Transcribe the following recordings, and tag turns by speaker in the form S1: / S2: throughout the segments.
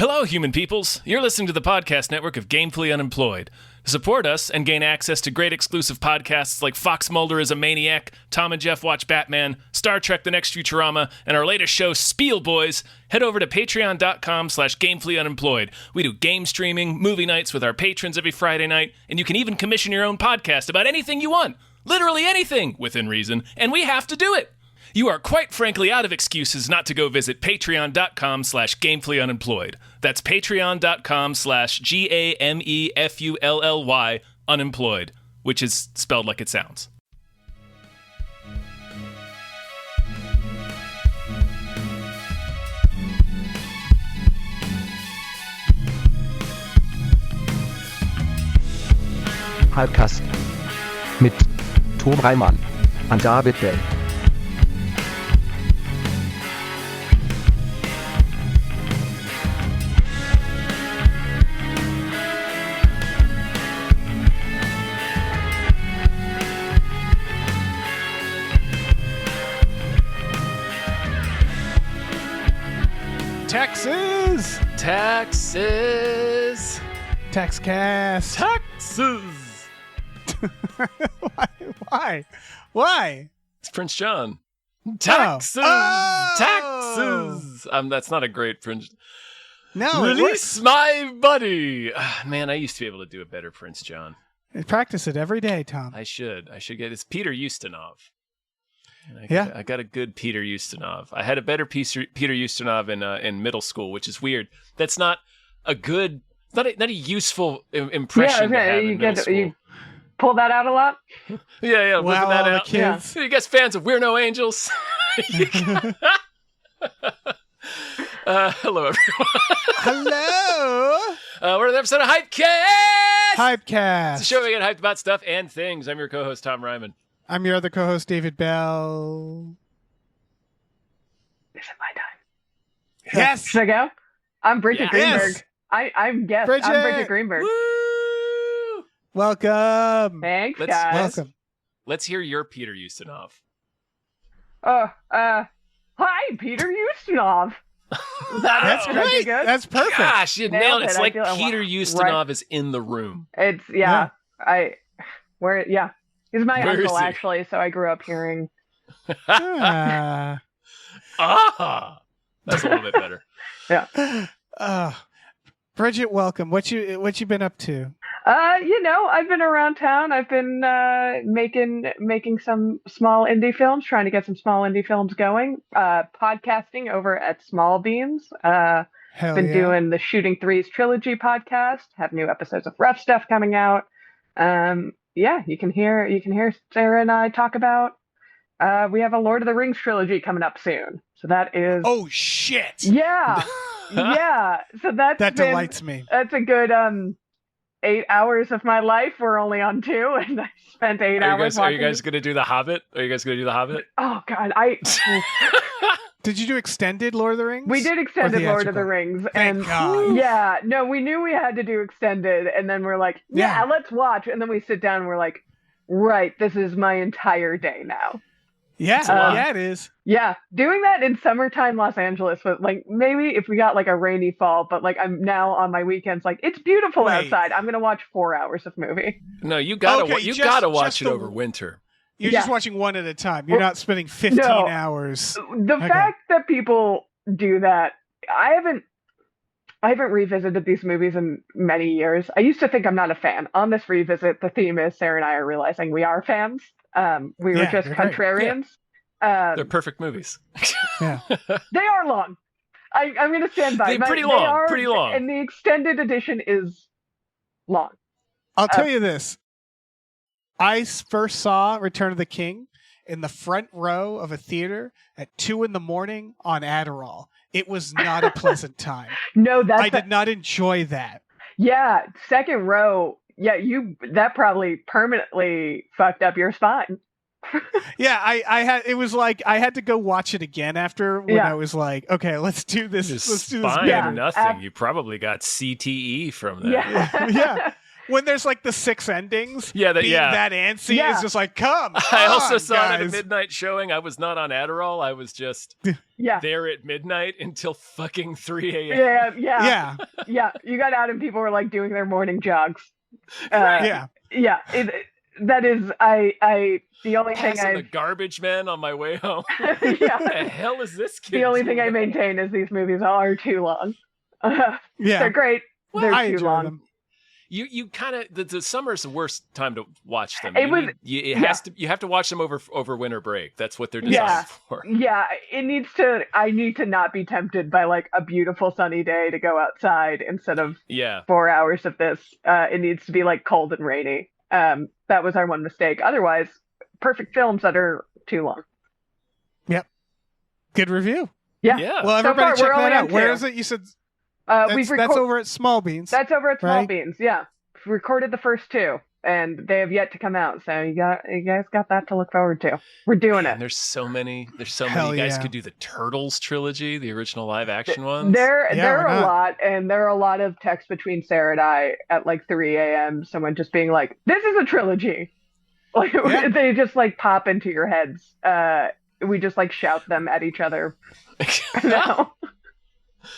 S1: Hello, human peoples. You're listening to the podcast network of Gamefully Unemployed. To support us and gain access to great exclusive podcasts like Fox Mulder is a Maniac, Tom and Jeff Watch Batman, Star Trek The Next Futurama, and our latest show, Spiel Boys, head over to patreon.com/gamefullyunemployed. We do game streaming, movie nights with our patrons every Friday night, and you can even commission your own podcast about anything you want. Literally anything, within reason, and we have to do it. You are quite frankly out of excuses not to go visit patreon.com/gamefullyunemployed. That's patreon.com/GAMEFULLY unemployed, which is spelled like it sounds.
S2: Hypecast mit Tom Reimann und David Bell.
S3: Texas!
S1: Taxes!
S3: Taxcast!
S1: Taxes!
S3: Why?
S1: It's Prince John. Taxes!
S3: Oh.
S1: Taxes! That's not a great Prince.
S3: No,
S1: Release my buddy! Man, I used to be able to do a better Prince John.
S3: I practice it every day, Tom.
S1: I should get it's Peter Ustinov. I got a good Peter Ustinov. I had a better Peter Ustinov in middle school, which is weird. That's not a good, not a useful impression to have in middle school.
S4: You pull that out a lot?
S1: Yeah,
S3: Wow,
S1: whipping that
S3: all the
S1: out.
S3: kids.
S1: You guys fans of We're No Angels? Hello, everyone.
S3: Hello!
S1: We're in the episode of Hypecast!
S3: Hypecast!
S1: It's a show we get hyped about stuff and things. I'm your co-host, Tom Ryman.
S3: I'm your other co-host, David Bell.
S4: Is it my time?
S3: Yes!
S4: Should I go? I'm Bridgett Greenberg.
S3: Yes.
S4: I'm guest.
S3: Bridgett!
S4: I'm Bridgett Greenberg.
S1: Woo!
S3: Welcome!
S4: Thanks,
S1: Let's-
S4: guys.
S3: Welcome.
S1: Let's hear your Peter Ustinov.
S4: Hi, Peter Ustinov.
S3: That's
S4: Did I do
S3: great!
S4: good?
S3: That's perfect!
S1: Gosh, you
S4: Nailed
S1: nailed it.
S4: it.
S1: It's
S4: I
S1: like
S4: feel-
S1: Peter Ustinov is in the room.
S4: It's he's my
S1: Where is
S4: uncle
S1: he?
S4: actually, so I grew up hearing.
S3: Ah.
S1: That's a little bit better.
S3: Bridgett, welcome. What you been up to?
S4: I've been around town. I've been making some small indie films, trying to get some small indie films going. Podcasting over at Small Beans.
S3: Hell
S4: Been
S3: yeah.
S4: doing the Shooting Threes trilogy podcast. Have new episodes of Rough Stuff coming out. You can hear Sarah and I talk about. We have a Lord of the Rings trilogy coming up soon. So that is.
S3: Oh shit!
S4: Yeah. Yeah. So
S3: That delights me.
S4: That's a good 8 hours of my life. We're only on 2, and I spent 8 hours
S1: Are
S4: watching.
S1: you guys going to do The Hobbit?
S4: Oh God,
S3: Did you do extended Lord of the Rings?
S4: we did extended Lord of the
S3: theatrical?
S4: Rings,
S3: Thank
S4: and
S3: God.
S4: yeah, no, we knew we had to do extended, and then we're like, yeah, let's watch, and then we sit down, and we're like, right, this is my entire day now.
S3: Yeah, it is.
S4: Yeah, doing that in summertime Los Angeles, but like maybe if we got like a rainy fall, but like I'm now on my weekends, like it's beautiful
S3: Wait.
S4: outside. I'm gonna watch 4 hours of movie.
S1: No, you gotta
S3: Okay,
S1: you
S3: just-
S1: gotta watch
S3: just
S1: it
S3: the-
S1: over winter.
S3: You're
S4: Yeah.
S3: just watching one at a time. You're
S4: Well,
S3: not spending 15
S4: no.
S3: hours.
S4: The
S3: Okay.
S4: fact that people do that, I haven't revisited these movies in many years. I used to think I'm not a fan. On this revisit, the theme is Sarah and I are realizing we are fans. We were
S3: Yeah,
S4: just
S3: you're great.
S4: contrarians.
S1: They're perfect movies.
S3: Yeah.
S4: They are long. I'm going to stand by.
S1: They're pretty long, pretty long.
S4: And the extended edition is long.
S3: I'll tell you this. I first saw Return of the King in the front row of a theater at 2 a.m. on Adderall. It was not a pleasant time.
S4: No,
S3: I did not enjoy that.
S4: Yeah, second row. Yeah, that probably permanently fucked up your spine.
S3: Yeah, I had. It was like I had to go watch it again after when
S4: Yeah.
S3: I was like, okay, let's do this.
S1: Just
S3: Let's do this.
S1: spine
S3: better.
S1: nothing. You probably got CTE from that.
S4: Yeah.
S3: Yeah. when there's like the 6 endings,
S1: Yeah,
S3: being that antsy is just like, come
S1: I also
S3: on,
S1: saw
S3: guys.
S1: it at a midnight showing. I was not on Adderall. I was just there at midnight until fucking 3 a.m.
S4: Yeah. You got out and people were like doing their morning jogs.
S1: Right.
S4: That is, the only thing
S1: Passing the garbage men on my way home.
S4: Yeah.
S1: What the hell is this kid?
S4: The only thing I maintain is these movies are too long. They're great.
S3: Well,
S4: They're
S3: I
S4: too
S3: enjoy
S4: long.
S3: them.
S1: You kind of the summer's the worst time to watch them.
S4: You
S1: have to watch them over winter break. That's what they're designed for.
S4: Yeah, I need to not be tempted by like a beautiful sunny day to go outside instead of 4 hours of this. It needs to be like cold and rainy. That was our one mistake. Otherwise, perfect films that are too long.
S3: Yep. Good review.
S4: Yeah.
S3: Well, everybody check that out. Where is it? You said that's over at Small Beans.
S4: That's over at Small Beans. Yeah. We recorded the first 2, and they have yet to come out. So you guys got that to look forward to. We're doing it.
S1: There's so many.
S3: Hell
S1: You guys could do the Turtles trilogy, the original live action ones.
S4: There are a lot, and there are a lot of texts between Sarah and I at like 3 a.m. Someone just being like, "This is a trilogy." Like they just like pop into your heads. We just like shout them at each other. No.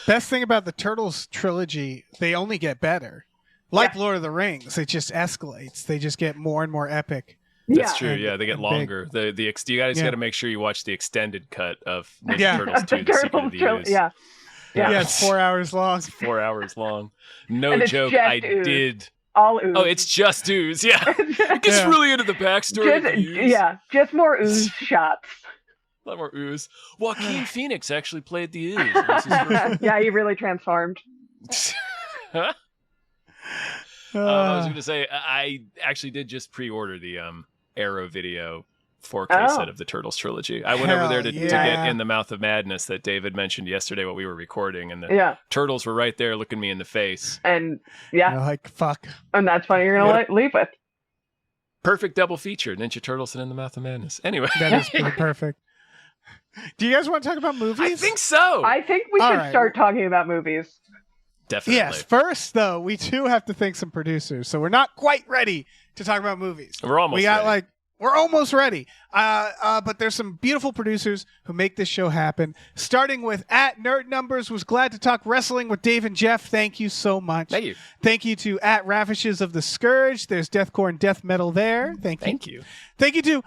S3: Best thing about the Turtles trilogy, they only get better. Like Lord of the Rings, it just escalates. They just get more and more epic.
S1: That's true. Yeah, they get longer. You guys got to make sure you watch the extended cut of Ninja Turtles 2: The Secret of the Ooze.
S3: Yeah, it's 4 hours long.
S1: It's 4 hours long. No joke. I did.
S4: All ooze.
S1: Oh, it's just ooze. Yeah, it gets really into the backstory. Of the ooze.
S4: Just more ooze shots.
S1: A lot more ooze. Joaquin Phoenix actually played the ooze.
S4: Yeah, he really transformed.
S1: I was going to say, I actually did just pre-order the Arrow Video 4K set of the Turtles trilogy. I went over there to get In the Mouth of Madness that David mentioned yesterday while we were recording, and the Turtles were right there looking me in the face.
S4: And
S3: you're like, fuck.
S4: And that's what you're going to leave with.
S1: Perfect double feature, Ninja Turtles and In the Mouth of Madness. Anyway.
S3: That is pretty perfect. Do you guys want to talk about movies?
S1: I think so.
S4: I think we should start talking about movies.
S1: Definitely.
S3: Yes. First, though, we do have to thank some producers. So we're not quite ready to talk about movies.
S1: We're almost ready.
S3: We're almost ready. But there's some beautiful producers who make this show happen. Starting with @NerdNumbers, was glad to talk wrestling with Dave and Jeff. Thank you so much.
S1: Thank you.
S3: Thank you to @Ravishes of the Scourge. There's deathcore and death metal there. Thank you. Thank you to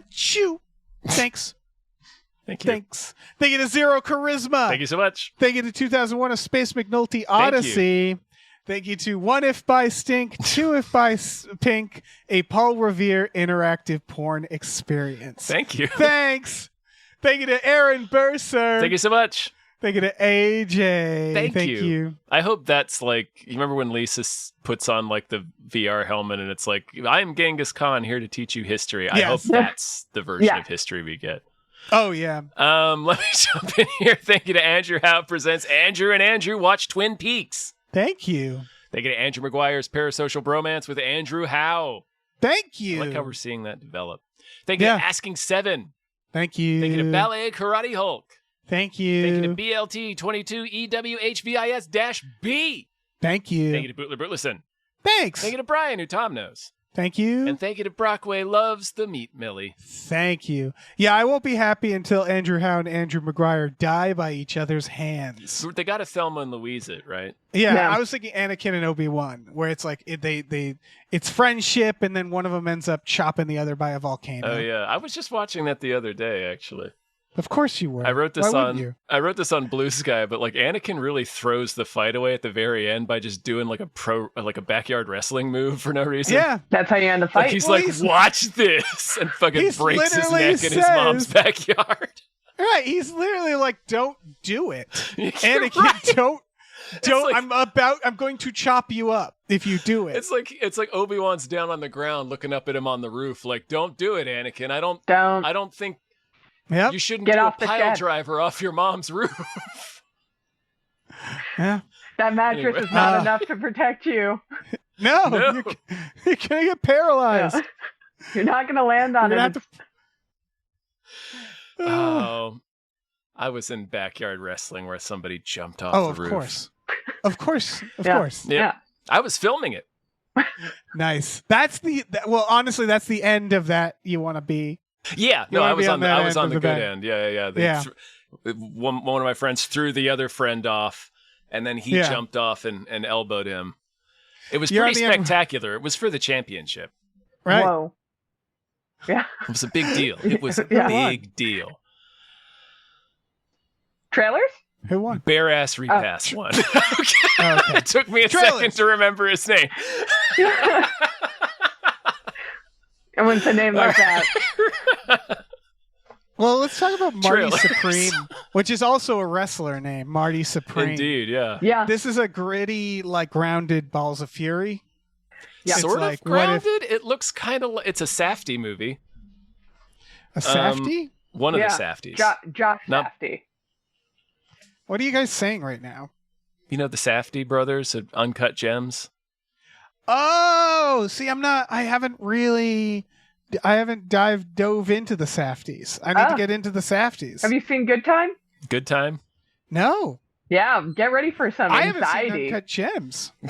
S3: Chew. Thanks.
S1: Thank you.
S3: Thanks. Thank you to Zero Charisma.
S1: Thank you so much.
S3: Thank you to 2001: A Space McNulty Odyssey. Thank you to 1 If by Stink, 2 If by Pink, a Paul Revere interactive porn experience.
S1: Thank you.
S3: Thanks. Thank you to Aaron Burser.
S1: Thank you so much.
S3: Thank you to AJ.
S1: Thank you. I hope that's like, you remember when Lisa puts on like the VR helmet and it's like, I'm Genghis Khan here to teach you history. I hope that's the version of history we get.
S3: Oh, yeah.
S1: Let me jump in here. Thank you to Andrew Howe presents Andrew and Andrew Watch Twin Peaks.
S3: Thank you.
S1: Thank you to Andrew McGuire's Parasocial Bromance with Andrew Howe.
S3: Thank you.
S1: I like how we're seeing that develop. Thank you to Asking Seven.
S3: Thank you.
S1: Thank you to Ballet Karate Hulk.
S3: Thank you.
S1: Thank you to BLT22EWHVIS-B.
S3: Thank you.
S1: Thank you to Bootler Bootlison.
S3: Thanks.
S1: Thank you to Brian, who Tom knows.
S3: Thank you.
S1: And thank you to Brockway Loves the Meat Millie.
S3: Thank you. Yeah, I won't be happy until Andrew Howe and Andrew McGuire die by each other's hands.
S1: They got to Thelma and Louise it, right?
S3: Yeah, I was thinking Anakin and Obi-Wan, where it's like it's friendship, and then one of them ends up chopping the other by a volcano.
S1: Oh yeah, I was just watching that the other day, actually.
S3: Of course you were.
S1: I wrote this on Blue Sky, but like Anakin really throws the fight away at the very end by just doing like a backyard wrestling move for no reason.
S3: Yeah,
S4: that's how you end the fight.
S1: Like, he's like, watch this, and fucking breaks his neck in his mom's backyard.
S3: Right, he's literally like, don't do it, Anakin.
S1: Right.
S3: Don't.
S1: Like,
S3: I'm going to chop you up if you do it.
S1: It's like Obi-Wan's down on the ground looking up at him on the roof, like, don't do it, Anakin. I don't think.
S3: Yep.
S1: You shouldn't
S4: Get
S1: do
S4: off
S1: a
S4: the
S1: pile
S4: shed.
S1: driver off your mom's roof.
S3: Yeah.
S4: That mattress is not enough to protect you.
S3: No. You're going to get paralyzed.
S4: Yeah. You're not going to land on it.
S1: Oh. I was in backyard wrestling where somebody jumped off the roof.
S3: Of course.
S1: Yeah. I was filming it.
S3: Nice. Well, honestly, that's the end of that. You want to be.
S1: Yeah,
S3: You
S1: no,
S3: wanna
S1: I was
S3: be
S1: on the
S3: of
S1: good
S3: the
S1: end. Yeah.
S3: Yeah.
S1: One of my friends threw the other friend off, and then he jumped off and elbowed him. It was
S3: You're
S1: pretty
S3: on the
S1: spectacular. It was for the championship.
S3: Right.
S4: Whoa. Yeah.
S1: It was a big deal. It was a
S4: Yeah.
S1: big deal.
S4: Trailers?
S3: Who won?
S1: Bare ass repass won.
S3: Okay.
S1: It took me a
S3: Trailers.
S1: second to remember his name.
S4: And when it's a name like that.
S3: Well, let's talk about Marty
S1: Trailers.
S3: Supreme, which is also a wrestler name, Marty Supreme.
S1: Indeed, yeah.
S4: Yeah.
S3: This is a gritty, like grounded Balls of Fury.
S4: Yeah.
S3: It's
S1: Sort
S3: like,
S1: of
S3: what if-
S1: grounded. It looks kind of. It's a Safdie movie.
S3: A Safdie?
S1: One of
S4: Yeah.
S1: the Safdies.
S4: Josh
S1: Not-
S4: Safdie.
S3: What are you guys saying right now?
S1: You know the Safdie brothers at Uncut Gems?
S3: Oh, see, I haven't dove into the Safdies. I need to get into the Safdies.
S4: Have you seen Good Time?
S1: Good time?
S3: No.
S4: Yeah, get ready for some
S3: I haven't seen
S4: anxiety.
S3: Uncut Gems.
S4: Yeah.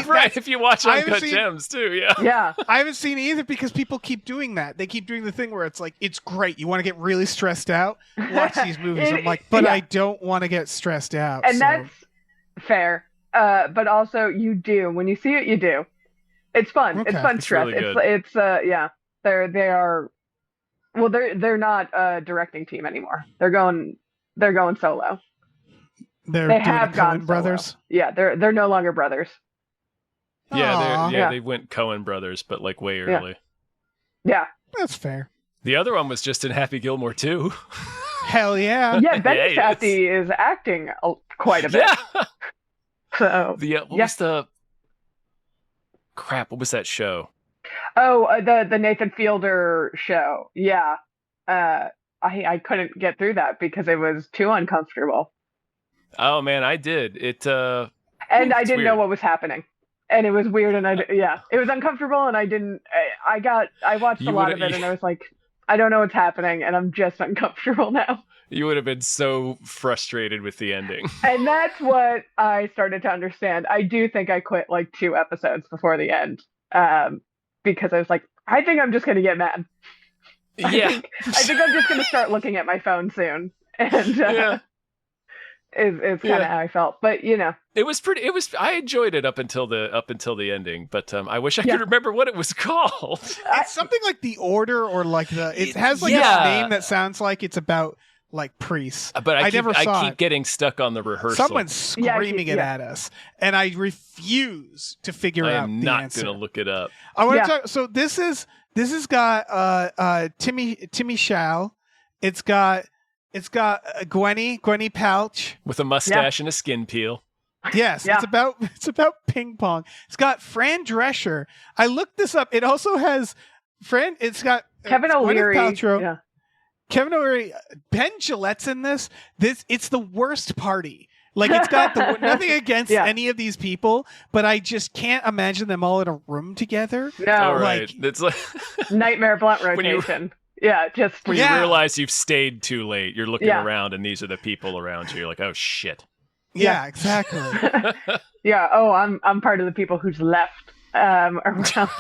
S3: See,
S1: Right, if you watch
S3: I haven't
S1: Uncut
S3: seen-
S1: Gems too, yeah.
S4: Yeah.
S3: I haven't seen it either because people keep doing that. They keep doing the thing where it's like, it's great. You want to get really stressed out? Watch these movies. I'm like, but
S4: Yeah.
S3: I don't want to get stressed out.
S4: And
S3: so-
S4: that's fair. But also you do. When you see it, you do. It's fun.
S3: Okay.
S4: It's fun
S1: It's
S4: stress.
S1: really good.
S4: It's yeah. They're not a directing team anymore. They're going solo.
S3: They're
S4: They
S3: doing
S4: have
S3: the
S4: gone
S3: Coen brothers.
S4: Yeah, they're no longer brothers.
S3: Aw.
S1: Yeah,
S4: Yeah.
S1: they went Coen brothers, but like way early.
S4: Yeah.
S3: That's fair.
S1: The other one was just in Happy Gilmore too.
S3: Hell yeah.
S4: Yeah, Benny
S1: Yeah, he
S4: Safdie is acting quite a bit.
S1: Yeah.
S4: So
S1: What was the crap? What was that show?
S4: the Nathan Fielder show. Yeah. I couldn't get through that because it was too uncomfortable.
S1: Oh man, I did. It
S4: And I
S1: It's
S4: didn't know
S1: weird.
S4: what was happening. And it was weird and it was uncomfortable and I watched
S1: You
S4: a lot
S1: would've-
S4: of it and I was like, I don't know what's happening and I'm just uncomfortable now.
S1: you would have been so frustrated with the ending.
S4: And that's what I started to understand. I do think I quit like 2 episodes before the end. Because I was like, I think I'm just gonna get mad.
S1: Yeah.
S4: I think I'm just gonna start looking at my phone soon. And
S1: Yeah.
S4: is kind of
S1: Yeah.
S4: how I felt. But
S1: I enjoyed it up until the ending, but I wish I
S4: Yeah.
S1: could remember what it was called.
S3: It's something like The Order or like it has like
S1: Yeah.
S3: a name that sounds like it's about like priests.
S1: But I
S3: never saw
S1: keep
S3: it.
S1: getting stuck on the rehearsal.
S3: Someone's
S4: Yeah,
S3: screaming it
S4: yeah.
S3: at us, and I refuse to figure
S1: I
S3: out
S1: am
S3: the
S1: not
S3: answer.
S1: gonna look it up.
S3: I want
S4: Yeah.
S3: to talk. So this has got Timmy Shao. It's got Gwenny Palch.
S1: With a mustache and a skin peel.
S3: Yes,
S4: Yeah.
S3: it's about ping pong. It's got Fran Drescher. I looked this up. It also has Fran. It's got
S4: Kevin
S3: Gwyneth
S4: O'Leary.
S3: Paltrow,
S4: Yeah.
S3: Kevin O'Leary, Ben Gillette's in this. It's the worst party. Like it's got nothing against
S4: Yeah.
S3: any of these people, but I just can't imagine them all in a room together.
S4: No.
S1: All right.
S3: like-
S1: It's like
S4: Nightmare blunt
S1: When you-
S4: rotation. Yeah, just
S1: when
S3: Yeah.
S1: you realize you've stayed too late. You're looking
S4: Yeah.
S1: around and these are the people around you. You're like, oh shit.
S3: Yeah, exactly.
S4: yeah. Oh, I'm part of the people who's left around.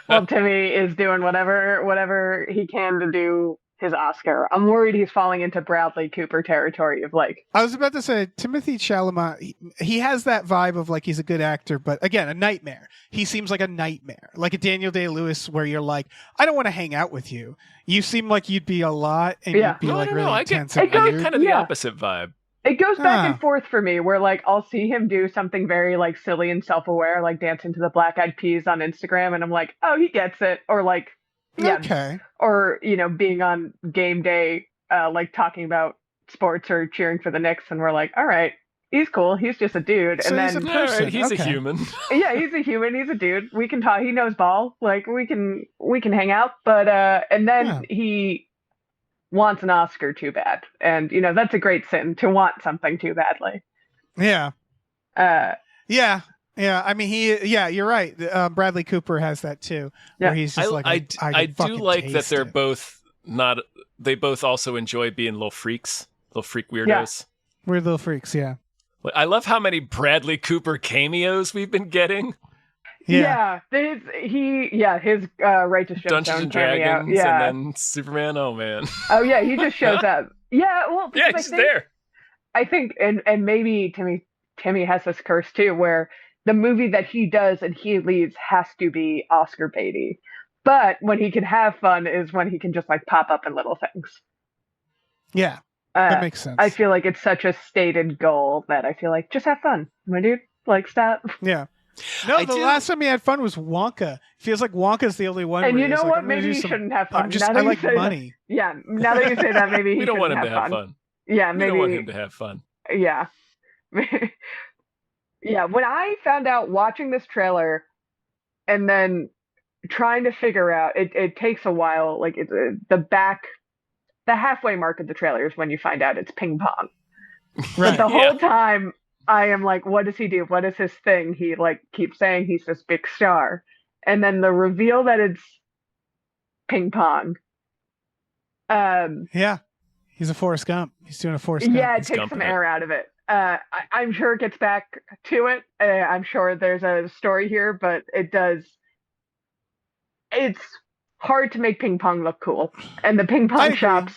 S4: Well, Timmy is doing whatever he can to do his Oscar. I'm worried he's falling into Bradley Cooper territory of like,
S3: I was about to say Timothy Chalamet. He has that vibe of like he's a good actor, but again, a nightmare. He seems like a nightmare, like a Daniel Day-Lewis, where you're like, I don't want to hang out with you. You seem like you'd be a lot, and
S4: Yeah.
S3: you'd be
S1: No,
S3: like
S1: no,
S3: really
S1: no. I get
S3: intense and
S4: goes
S3: weird.
S1: kind of the
S4: Yeah.
S1: opposite vibe.
S4: it goes back
S3: Huh.
S4: and forth for me where like I'll see him do something very like silly and self-aware, like dancing to the Black Eyed Peas on Instagram, and I'm like, oh, he gets it. Or like, yeah,
S3: Okay.
S4: or being on game day, like talking about sports or cheering for the Knicks, and we're like, all right, he's cool. He's just a dude.
S3: So
S4: And
S3: he's
S4: then
S3: a
S1: All
S3: person,
S1: right, he's
S3: okay.
S1: a human.
S4: yeah, he's a human. He's a dude. We can talk. He knows ball. Like we can hang out. But and then
S3: Yeah.
S4: he wants an Oscar too bad, and that's a great sin to want something too badly.
S3: Yeah.
S4: Uh,
S3: Yeah. Yeah. I mean, you're right. Bradley Cooper has that too,
S4: Yeah.
S3: where he's just like,
S1: I
S3: can
S1: do
S3: fucking
S1: like that
S3: taste
S1: they're
S3: it.
S1: both not. They both also enjoy being little freaks, little freak weirdos.
S3: We're little freaks. Yeah.
S1: Like, I love how many Bradley Cooper cameos we've been getting.
S4: Yeah, his Righteous Gemstone
S1: Dungeons and
S4: cameo.
S1: Dragons,
S4: Yeah.
S1: and then Superman. Oh man.
S4: Oh yeah, he just shows up. Yeah, well,
S1: Yeah,
S4: because
S1: he's there.
S4: I think, and maybe Timmy has this curse too, where the movie that he does and he leads has to be Oscar baity. But when he can have fun is when he can just like pop up in little things.
S3: Yeah, that makes sense.
S4: I feel like it's such a stated goal that I feel like just have fun, my dude. Like stop.
S3: Yeah. No, last time he had fun was Wonka. Feels like Wonka's the only one.
S4: And you know
S3: like,
S4: what? Maybe he shouldn't have fun.
S3: I like money.
S4: Yeah. Now that you say that, maybe he
S1: we don't want him
S4: have
S1: to have fun.
S4: Yeah, maybe.
S1: We don't want him to have fun.
S4: Yeah. Yeah. When I found out watching this trailer, and then trying to figure out, it takes a while. Like the halfway mark of the trailer is when you find out it's ping pong.
S3: Right.
S4: But the whole time I am like, what does he do? What is his thing? He like keeps saying he's this big star. And then the reveal that it's ping pong.
S3: Yeah. He's a Forrest Gump. He's doing a Forrest Gump.
S4: Yeah, it takes some air out of it. I'm sure it gets back to it. I'm sure there's a story here, but it does. It's hard to make ping pong look cool. And the ping pong shots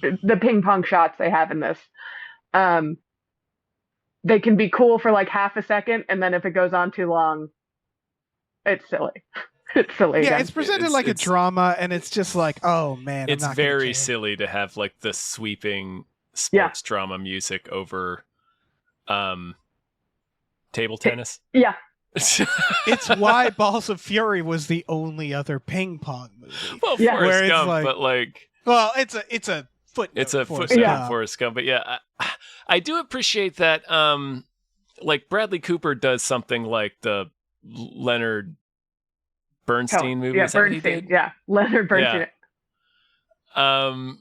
S4: they have in this, they can be cool for like half a second, and then if it goes on too long, it's silly. It's silly.
S3: Yeah,
S4: again.
S3: it's presented like a drama, and it's just like, oh man,
S1: it's very silly to have like the sweeping sports drama music over table tennis.
S4: Yeah.
S3: It's why Balls of Fury was the only other ping pong movie.
S1: Well, Forrest Gump, but like,
S3: well, it's a footnote.
S1: It's a footnote, Forrest Gump. But yeah, I do appreciate that. Like Bradley Cooper does something like the Leonard Bernstein movie.
S4: Yeah,
S1: Is that what
S4: Bernstein.
S1: he did?
S4: Yeah, Leonard Bernstein.
S1: Yeah.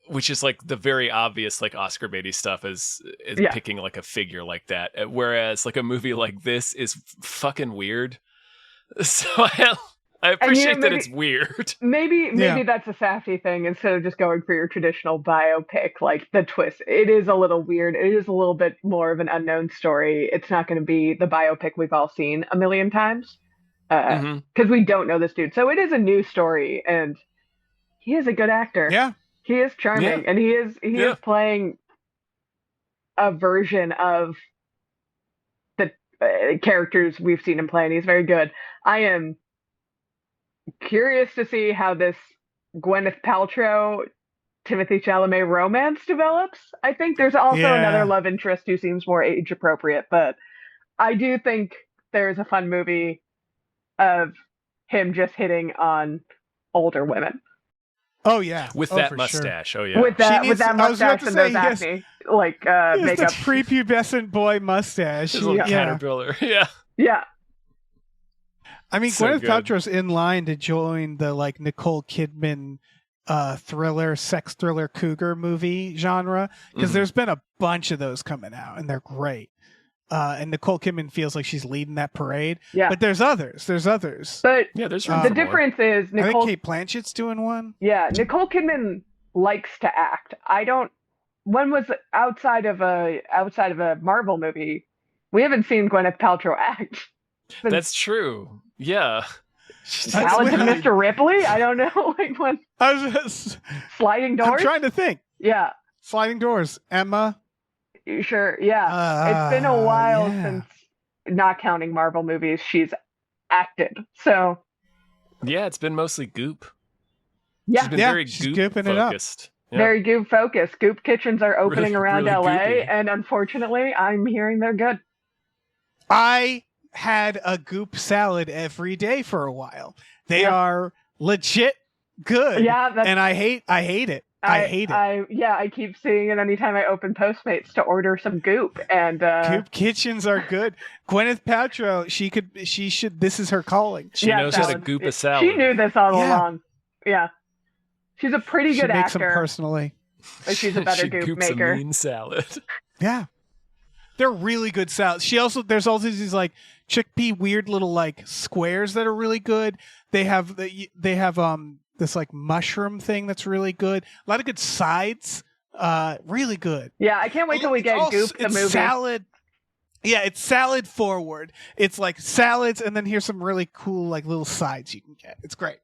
S1: Which is like the very obvious like Oscar baity stuff is picking like a figure like that, whereas like a movie like this is fucking weird. So I appreciate that it's weird.
S4: Maybe that's a Safdie thing. Instead of just going for your traditional biopic, like the twist, it is a little weird. It is a little bit more of an unknown story. It's not going to be the biopic we've all seen a million times because we don't know this dude. So it is a new story, and he is a good actor.
S3: Yeah.
S4: He is charming, and he is playing a version of the characters we've seen him play, and he's very good. I am curious to see how this Gwyneth Paltrow, Timothée Chalamet romance develops. I think there's also another love interest who seems more age appropriate, but I do think there's a fun movie of him just hitting on older women.
S3: Oh yeah,
S1: with that mustache.
S3: Sure.
S1: Oh yeah,
S4: with that mustache and those acne, like makeup.
S3: The prepubescent boy mustache.
S1: His little caterpillar.
S4: Yeah.
S3: I mean, so Gwyneth Paltrow's in line to join the like Nicole Kidman sex thriller cougar movie genre because there's been a bunch of those coming out and they're great. And Nicole Kidman feels like she's leading that parade. Yeah. But there's others.
S4: But
S1: there's
S4: the difference is
S3: I think Kate Blanchett's doing one.
S4: Yeah, Nicole Kidman likes to act. One was outside of a Marvel movie. We haven't seen Gwyneth Paltrow act.
S1: That's true. Yeah.
S4: Talented Mr. Ripley? I don't know. Like when Sliding Doors?
S3: I'm trying to think.
S4: Yeah.
S3: Sliding Doors. Emma.
S4: Sure, yeah. It's been a while since, not counting Marvel movies, she's acted. So
S1: yeah, it's been mostly Goop.
S4: Yeah,
S1: she's been very Goop focused.
S4: Yeah. Very Goop focused. Goop kitchens are opening around LA, goopy. And unfortunately, I'm hearing they're good.
S3: I had a Goop salad every day for a while. They are legit good.
S4: Yeah,
S3: and I hate it. I hate it.
S4: I keep seeing it anytime I open Postmates to order some Goop, and
S3: Goop kitchens are good. Gwyneth Paltrow, she should. This is her calling.
S1: She knows how to Goop a salad.
S4: She knew this all along. Yeah, she's a pretty good actor.
S3: Makes them personally.
S4: But she's a better Goop maker.
S1: A mean salad.
S3: Yeah, they're really good salads. There's also these like chickpea weird little like squares that are really good. They have this like mushroom thing that's really good. A lot of good sides. Really good.
S4: Yeah, I can't wait till we get Goop the movie.
S3: Salad. Yeah, it's salad forward. It's like salads, and then here's some really cool like little sides you can get. It's great.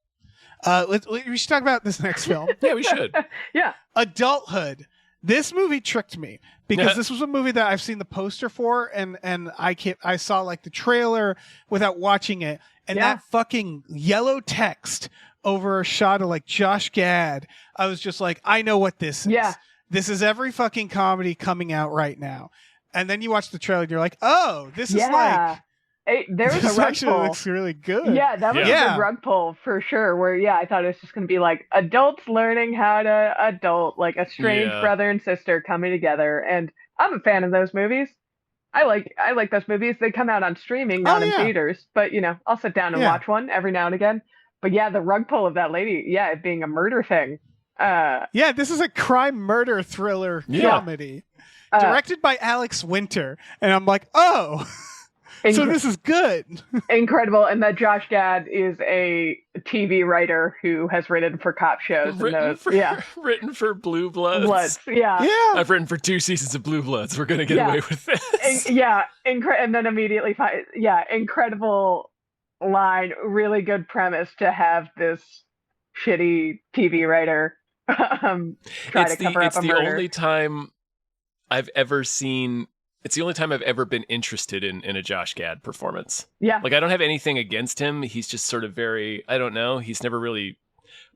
S3: We should talk about this next film.
S1: Yeah, we should.
S4: Yeah.
S3: Adulthood. This movie tricked me because this was a movie that I've seen the poster for, and I saw like the trailer without watching it, and that fucking yellow text over a shot of like Josh Gad. I was just like, I know what this is.
S4: Yeah.
S3: This is every fucking comedy coming out right now. And then you watch the trailer and you're like, oh, this is like...
S4: there was
S3: this
S4: a rug
S3: actually
S4: pull.
S3: looks really good.
S4: Yeah, that was a good rug pull for sure. Where I thought it was just going to be like adults learning how to adult, like a strange brother and sister coming together. And I'm a fan of those movies. I like those movies. They come out on streaming, not in theaters. But I'll sit down and watch one every now and again. But the rug pull of that lady, it being a murder thing.
S3: This is a crime murder thriller comedy. Directed by Alex Winter. And I'm like, oh, so this is good.
S4: Incredible. And that Josh Gad is a TV writer who has written for cop shows.
S1: Written for Blue Bloods.
S4: Yeah.
S1: I've written for 2 seasons of Blue Bloods. We're going to get away with this.
S4: And then immediately, incredible line. Really good premise to have this shitty TV writer try to cover up a murder. It's the only time I've ever seen... It's the only time I've ever been interested in a Josh Gad performance. Yeah. Like, I don't have anything against him. He's just sort of very... I don't know. He's never really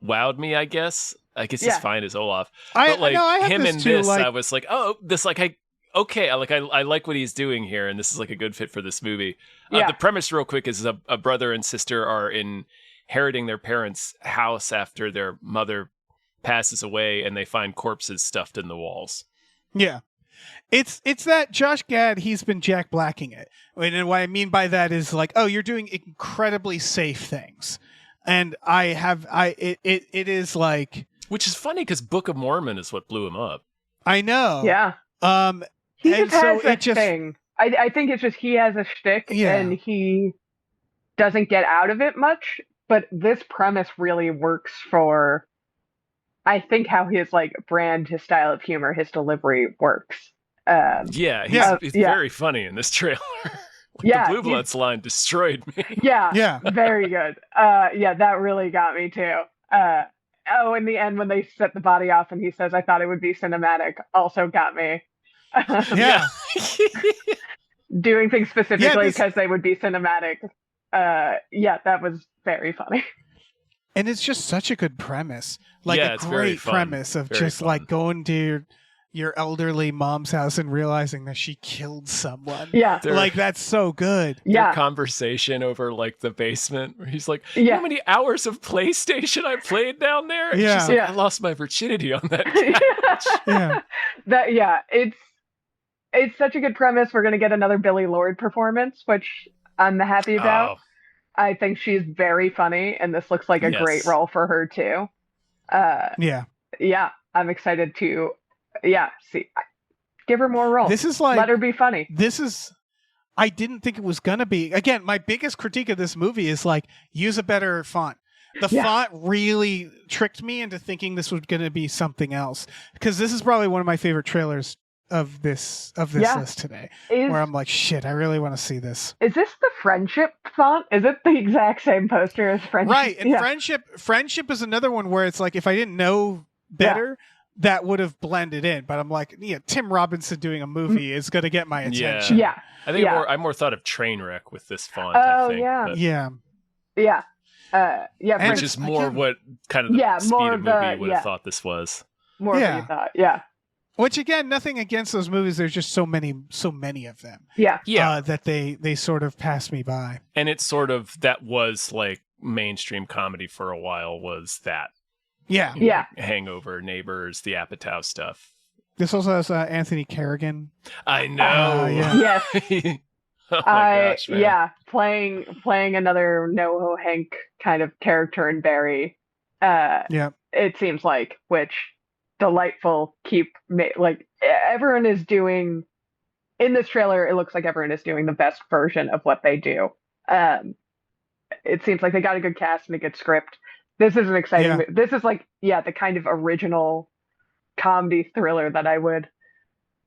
S4: wowed me, I guess. I guess he's fine as Olaf. But, like, him in this, I was like, oh, this, like, I like what he's doing here, and this is, like, a good fit for this movie. The premise, real quick, is a brother and sister are inheriting their parents' house after their mother passes away, and they find corpses stuffed in the walls.
S3: Yeah. It's that Josh Gad, he's been Jack Blacking it. And what I mean by that is like, oh, you're doing incredibly safe things. And it is like...
S1: Which is funny because Book of Mormon is what blew him up.
S3: I know.
S4: Yeah. He just has a thing. I think it's just he has a shtick and he doesn't get out of it much. But this premise really works for... I think how his like brand, his style of humor, his delivery works.
S1: He's very funny in this trailer. The Blue Bloods line destroyed me.
S4: Yeah, very good. That really got me too. In the end when they set the body off and he says, "I thought it would be cinematic," also got me. Doing things specifically because they would be cinematic. That was very funny.
S3: And it's just such a good premise. Like a great premise of just like going to your elderly mom's house and realizing that she killed someone. Yeah. Like that's so good.
S1: Their conversation over like the basement where he's like, how many hours of PlayStation I played down there? And she's like, I lost my virginity on that couch. It's such a good premise. We're going to get another Billie Lourd performance, which I'm happy about. I think she's very funny, and this looks like a great role for her too. I'm excited to, see, give her more roles.
S3: This is like,
S4: let her be funny.
S3: I didn't think it was gonna be. Again, my biggest critique of this movie is like, use a better font. The font really tricked me into thinking this was gonna be something else, because this is probably one of my favorite trailers of this list today, where I'm like, shit, I really want to see this.
S4: Is this the Friendship font? Is it the exact same poster as Friendship?
S3: Right, and Friendship is another one where it's like, if I didn't know better, that would have blended in. But I'm like, Tim Robinson doing a movie is going to get my attention.
S4: Yeah.
S1: I think I more thought of Trainwreck with this font.
S4: Oh,
S1: I think,
S4: which
S1: is more what kind of the speed of movie would have thought this was.
S4: More what you thought,
S3: Which again, nothing against those movies. There's just so many of them. That they sort of pass me by.
S1: And it's sort of, that was like mainstream comedy for a while, was that.
S3: Yeah.
S1: Hangover, Neighbors, the Apatow stuff.
S3: This also has Anthony Carrigan.
S1: I know.
S4: Yes.
S1: Oh my gosh, man.
S4: Playing another NoHo Hank kind of character in Barry. It seems like, which delightful. Everyone is doing in this trailer. It looks like everyone is doing the best version of what they do. It seems like they got a good cast and a good script. This is an exciting movie. This is like, the kind of original comedy thriller that I would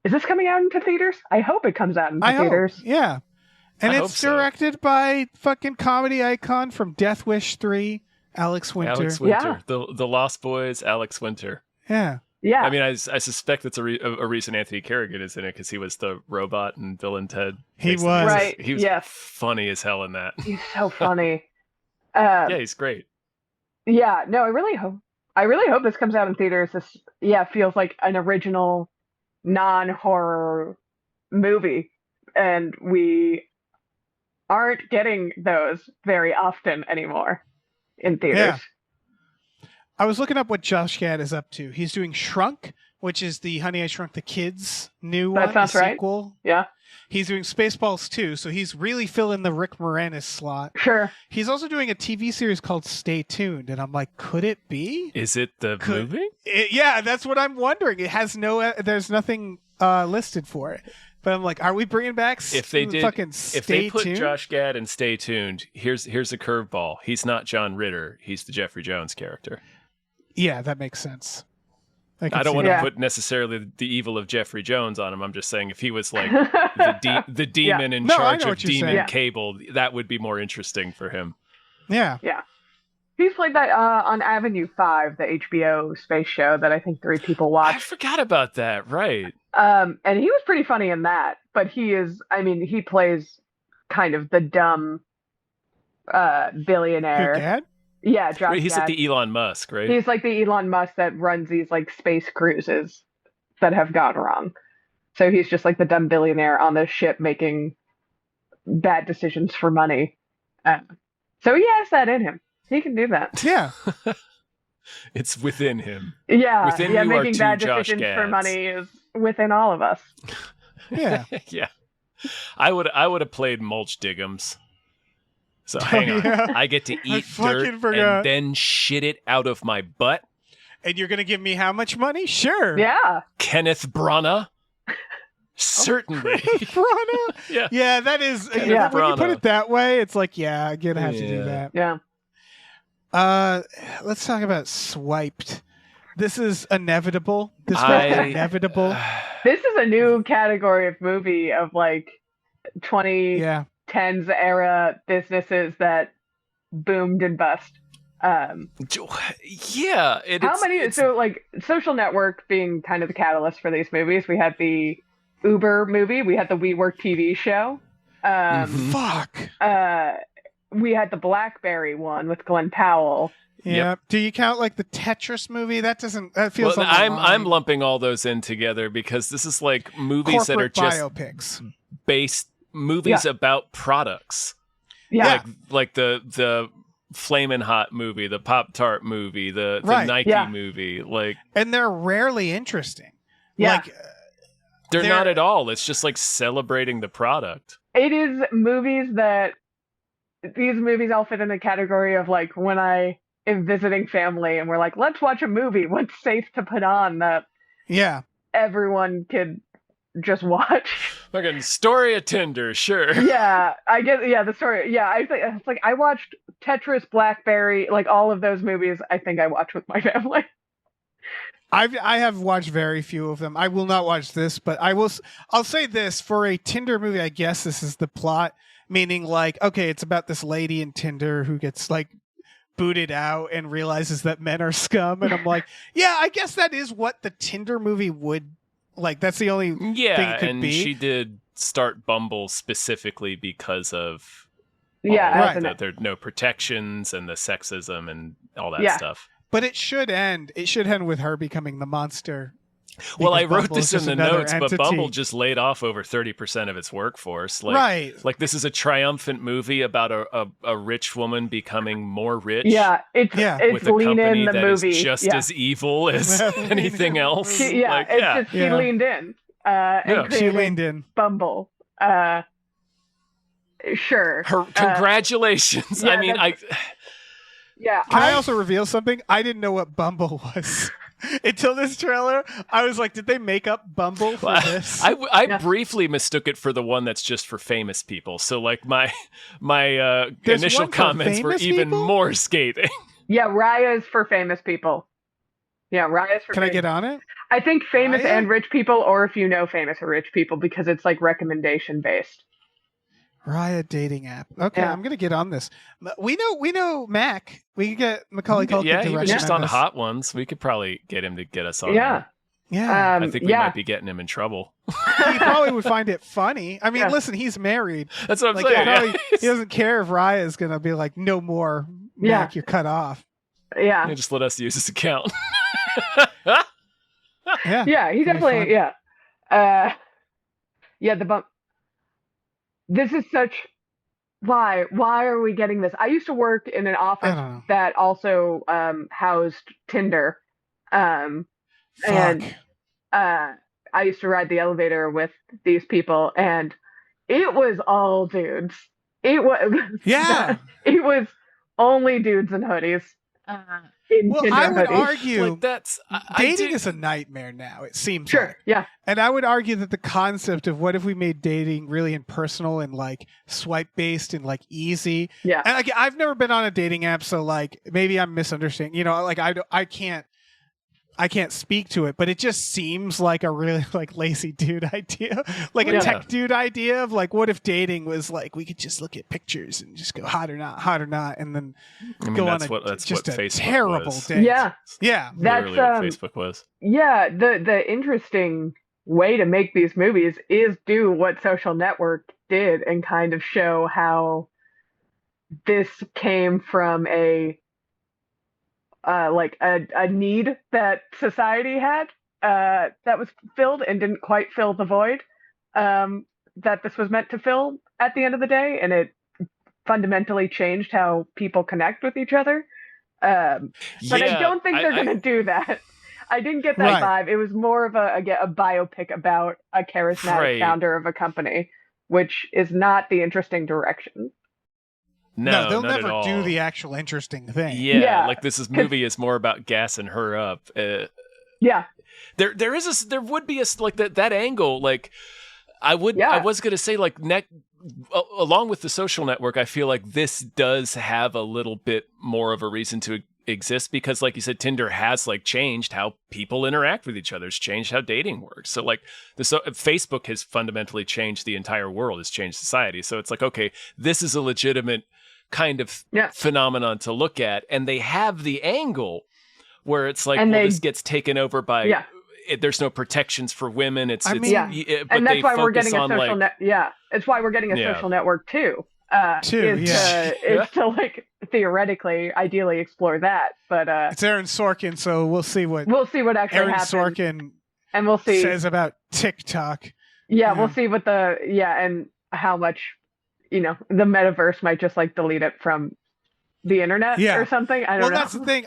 S4: Is this coming out into theaters? I hope it comes out into theaters.
S3: Yeah. And
S1: I
S3: it's
S1: hope so.
S3: directed by fucking comedy icon from Death Wish 3, Alex Winter.
S1: Alex Winter. The Lost Boys, Alex Winter.
S3: Yeah.
S4: Yeah.
S1: I mean, I suspect it's a reason Anthony Kerrigan is in it because he was the robot in Bill and Ted.
S3: He
S1: Face the
S3: was.
S1: Music.
S4: Right,
S1: He was
S4: yes.
S1: funny as hell in that.
S4: He's so funny.
S1: Yeah, he's great.
S4: Yeah, no, I really hope this comes out in theaters. This, feels like an original non-horror movie, and we aren't getting those very often anymore in theaters.
S3: Yeah. I was looking up what Josh Gad is up to. He's doing Shrunk, which is the Honey, I Shrunk the Kids new
S4: That
S3: one,
S4: sounds
S3: the
S4: right.
S3: sequel.
S4: Yeah,
S3: He's doing Spaceballs 2, so he's really filling the Rick Moranis slot.
S4: sure.
S3: He's also doing a TV series called Stay Tuned, and I'm like, could it be?
S1: Is it the movie?
S3: Yeah, that's what I'm wondering. It has there's nothing listed for it. But I'm like, are we bringing back
S1: If they did,
S3: fucking
S1: if
S3: Stay
S1: they put
S3: Tuned?
S1: Josh Gad in Stay Tuned, here's a curveball. He's not John Ritter. He's the Jeffrey Jones character.
S3: Yeah, that makes sense.
S1: I
S3: can
S1: don't
S3: see
S1: want
S3: that.
S1: to put necessarily the evil of Jeffrey Jones on him. I'm just saying if he was like the demon in
S3: No, I
S1: charge
S3: know
S1: of
S3: what you're
S1: Demon
S3: saying.
S4: Yeah.
S1: Cable, that would be more interesting for him.
S3: Yeah.
S4: He's played that on Avenue 5, the HBO space show that I think 3 people
S1: I
S4: watched.
S1: forgot about that. Right.
S4: And he was pretty funny in that, but he plays kind of the dumb billionaire.
S3: Who, Gad?
S4: Yeah, Josh
S1: Wait, he's
S4: Gad.
S1: like the Elon Musk, right?
S4: He's like the Elon Musk that runs these like space cruises that have gone wrong. So he's just like the dumb billionaire on the ship making bad decisions for money. So he has that in him. He can do that.
S3: Yeah.
S1: It's within him.
S4: Yeah,
S1: Within you are
S4: making
S1: two
S4: bad
S1: Josh
S4: decisions for
S1: Gads.
S4: money is within all of us.
S3: Yeah.
S1: Yeah. I would have played Mulch Diggums. So hang on.
S3: yeah.
S1: I get to eat
S3: fucking
S1: dirt
S3: forgot.
S1: and then shit it out of my butt.
S3: And you're going to give me how much money? Sure.
S4: Yeah.
S1: Kenneth Branagh? Certainly.
S3: Brana?
S1: Yeah.
S3: Yeah, that is.
S4: Yeah.
S3: When you put
S1: Brana.
S3: it that way, it's like, yeah, I'm going to have to do
S1: Yeah.
S3: that.
S4: Yeah.
S3: Let's talk about Swiped. This is inevitable. This
S1: I-
S3: was inevitable.
S4: This is a new category of movie of like 2010s
S3: Yeah.
S4: era businesses that boomed and bust.
S1: Yeah.
S4: How many? So, like, Social Network being kind of the catalyst for these movies. We had the Uber movie. We had the WeWork TV show.
S1: Mhm.
S3: Fuck.
S4: We had the BlackBerry one with Glenn Powell.
S3: Yeah. Do you count like the Tetris movie? That doesn't. That feels.
S1: Well,
S3: on the
S1: I'm
S3: line.
S1: lumping all those in together because this is like movies
S3: Corporate
S1: that are just
S3: biopics.
S1: based movies about products.
S4: Yeah.
S1: Like the Flamin' Hot movie, the Pop Tart movie, the
S3: Right.
S1: Nike
S4: Yeah.
S1: movie. Like
S3: And they're rarely interesting.
S4: Yeah.
S3: Like,
S1: they're
S3: They're-
S1: not at all. It's just like celebrating the product.
S4: It is movies that these movies all fit in the category of like when I am visiting family and we're like, let's watch a movie. What's safe to put on that
S3: yeah.
S4: everyone could just watch?
S1: Fucking Story of Tinder, sure.
S4: Yeah, I get. Yeah, the story. Yeah, I think it's like I watched Tetris, BlackBerry, like all of those movies. I think I watched with my family.
S3: I have watched very few of them. I will not watch this, but I'll say this for a Tinder movie. I guess this is the plot, meaning like, okay, it's about this lady in Tinder who gets like booted out and realizes that men are scum, and I'm like, yeah, I guess that is what the Tinder movie would like. That's the only thing
S1: Yeah,
S3: it could
S1: and
S3: be.
S1: she did start Bumble specifically because of
S4: Yeah,
S1: all
S3: Right.
S4: as
S1: the,
S4: an-
S1: there are no protections and the sexism and all that
S4: Yeah.
S1: stuff.
S3: But it should end. It should end with her becoming the monster.
S1: Well, I
S3: because
S1: wrote
S3: Bumble
S1: this
S3: is
S1: in
S3: just
S1: the
S3: another
S1: notes,
S3: entity.
S1: but Bumble just laid off over 30% of its workforce. Like,
S3: Right.
S1: Like this is a triumphant movie about a rich woman becoming more rich.
S4: Yeah, it's
S3: Yeah.
S4: it's
S1: With a
S4: lean
S1: company
S4: in the
S1: that is
S4: movie.
S1: just
S4: yeah.
S1: as evil as
S3: Lean in
S1: anything
S3: the
S1: else.
S3: movie.
S4: Yeah,
S1: Like,
S4: it's
S1: yeah.
S4: just he
S3: Yeah.
S4: leaned in
S1: Yeah.
S4: and
S3: She
S4: created
S3: leaned in.
S4: Bumble. Sure.
S1: Congratulations.
S4: yeah,
S1: I mean,
S4: Yeah,
S3: Can I also reveal something? I didn't know what Bumble was. Until this trailer, I was like, did they make up Bumble for this?
S1: I
S4: Yeah.
S1: briefly mistook it for the one that's just for famous people. So like my
S3: There's
S1: initial
S3: one for
S1: comments were
S3: famous
S1: even
S3: people?
S1: more scathing.
S4: Yeah, Raya's for famous people. Yeah, Raya's for
S3: Can I
S4: famous.
S3: get on it?
S4: I think famous
S3: Raya?
S4: and rich people, or if you know famous or rich people, because it's like recommendation based.
S3: Raya dating app. Okay,
S4: Yeah.
S3: I'm gonna get on this. We know Mac. We can get Macaulay Culkin
S1: Yeah,
S3: to
S1: he was
S3: recommend
S1: just on
S3: this.
S1: Hot Ones. We could probably get him to get us on.
S4: Yeah.
S3: Yeah,
S1: there. I think we
S4: yeah.
S1: might be getting him in trouble.
S3: he probably would find it funny. I mean,
S4: Yeah.
S3: listen, he's married.
S1: That's what I'm
S3: Like,
S1: saying.
S3: probably,
S1: Yeah.
S3: he doesn't care if Raya is gonna be like, no more,
S4: Yeah.
S3: Mac, you're cut off.
S4: Yeah.
S1: Just let us use his account.
S3: Yeah,
S4: Yeah, he
S3: Pretty
S4: definitely,
S3: fun.
S4: yeah. Yeah, the bump. This is such. Why are we getting this? I used to work in an
S3: I
S4: office
S3: don't know.
S4: that also housed Tinder. And
S3: Fuck.
S4: I used to ride the elevator with these people, and it was all dudes. It was
S3: Yeah.
S4: it was only dudes in hoodies. In
S3: Well,
S4: Tinder
S3: I would
S4: hoodies.
S3: argue
S1: Like that's
S3: dating is a nightmare now. It seems
S4: Sure,
S3: like.
S4: yeah,
S3: And I would argue that the concept of what if we made dating really impersonal and like swipe based and like easy.
S4: yeah,
S3: And like, I've never been on a dating app, so like maybe I'm misunderstanding. You know, like I can't speak to it, but it just seems like a really like lazy dude idea, like a
S4: Yeah.
S3: tech dude idea of like, what if dating was like we could just look at pictures and just go hot or not, and then
S1: I mean,
S3: go
S1: that's
S3: on
S1: what
S3: just a
S1: Facebook
S3: terrible
S1: was.
S3: date.
S4: yeah.
S3: Yeah.
S4: That's
S1: Literally what Facebook was.
S4: yeah. The interesting way to make these movies is do what Social Network did and kind of show how this came from a like a need that society had that was filled and didn't quite fill the void that this was meant to fill at the end of the day, and it fundamentally changed how people connect with each other. But I don't think they're going to do that. I didn't get that vibe. It was more of a biopic about a charismatic founder of a company, which is not the interesting direction.
S1: No,
S3: they'll
S1: not at
S3: never
S1: all.
S3: do the actual interesting thing.
S1: Yeah, like movie is more about gassing her up.
S4: Yeah.
S1: There would be a like that angle. Like I was gonna say like along with the Social Network, I feel like this does have a little bit more of a reason to exist because, like you said, Tinder has like changed how people interact with each other. It's changed how dating works. So like Facebook has fundamentally changed the entire world. Has changed society. So it's like, okay, this is a legitimate kind of phenomenon to look at, and they have the angle where it's like, this gets taken over by there's no protections for women. But
S4: and that's why we're getting a social it's why we're getting a Social Network too. Is to like theoretically, ideally explore that, but
S3: it's Aaron Sorkin, so we'll see what
S4: actually
S3: Aaron
S4: happens.
S3: Sorkin
S4: and we'll see
S3: says about TikTok.
S4: We'll see what and how much the metaverse might just like delete it from the internet or something. I don't know.
S3: That's the thing.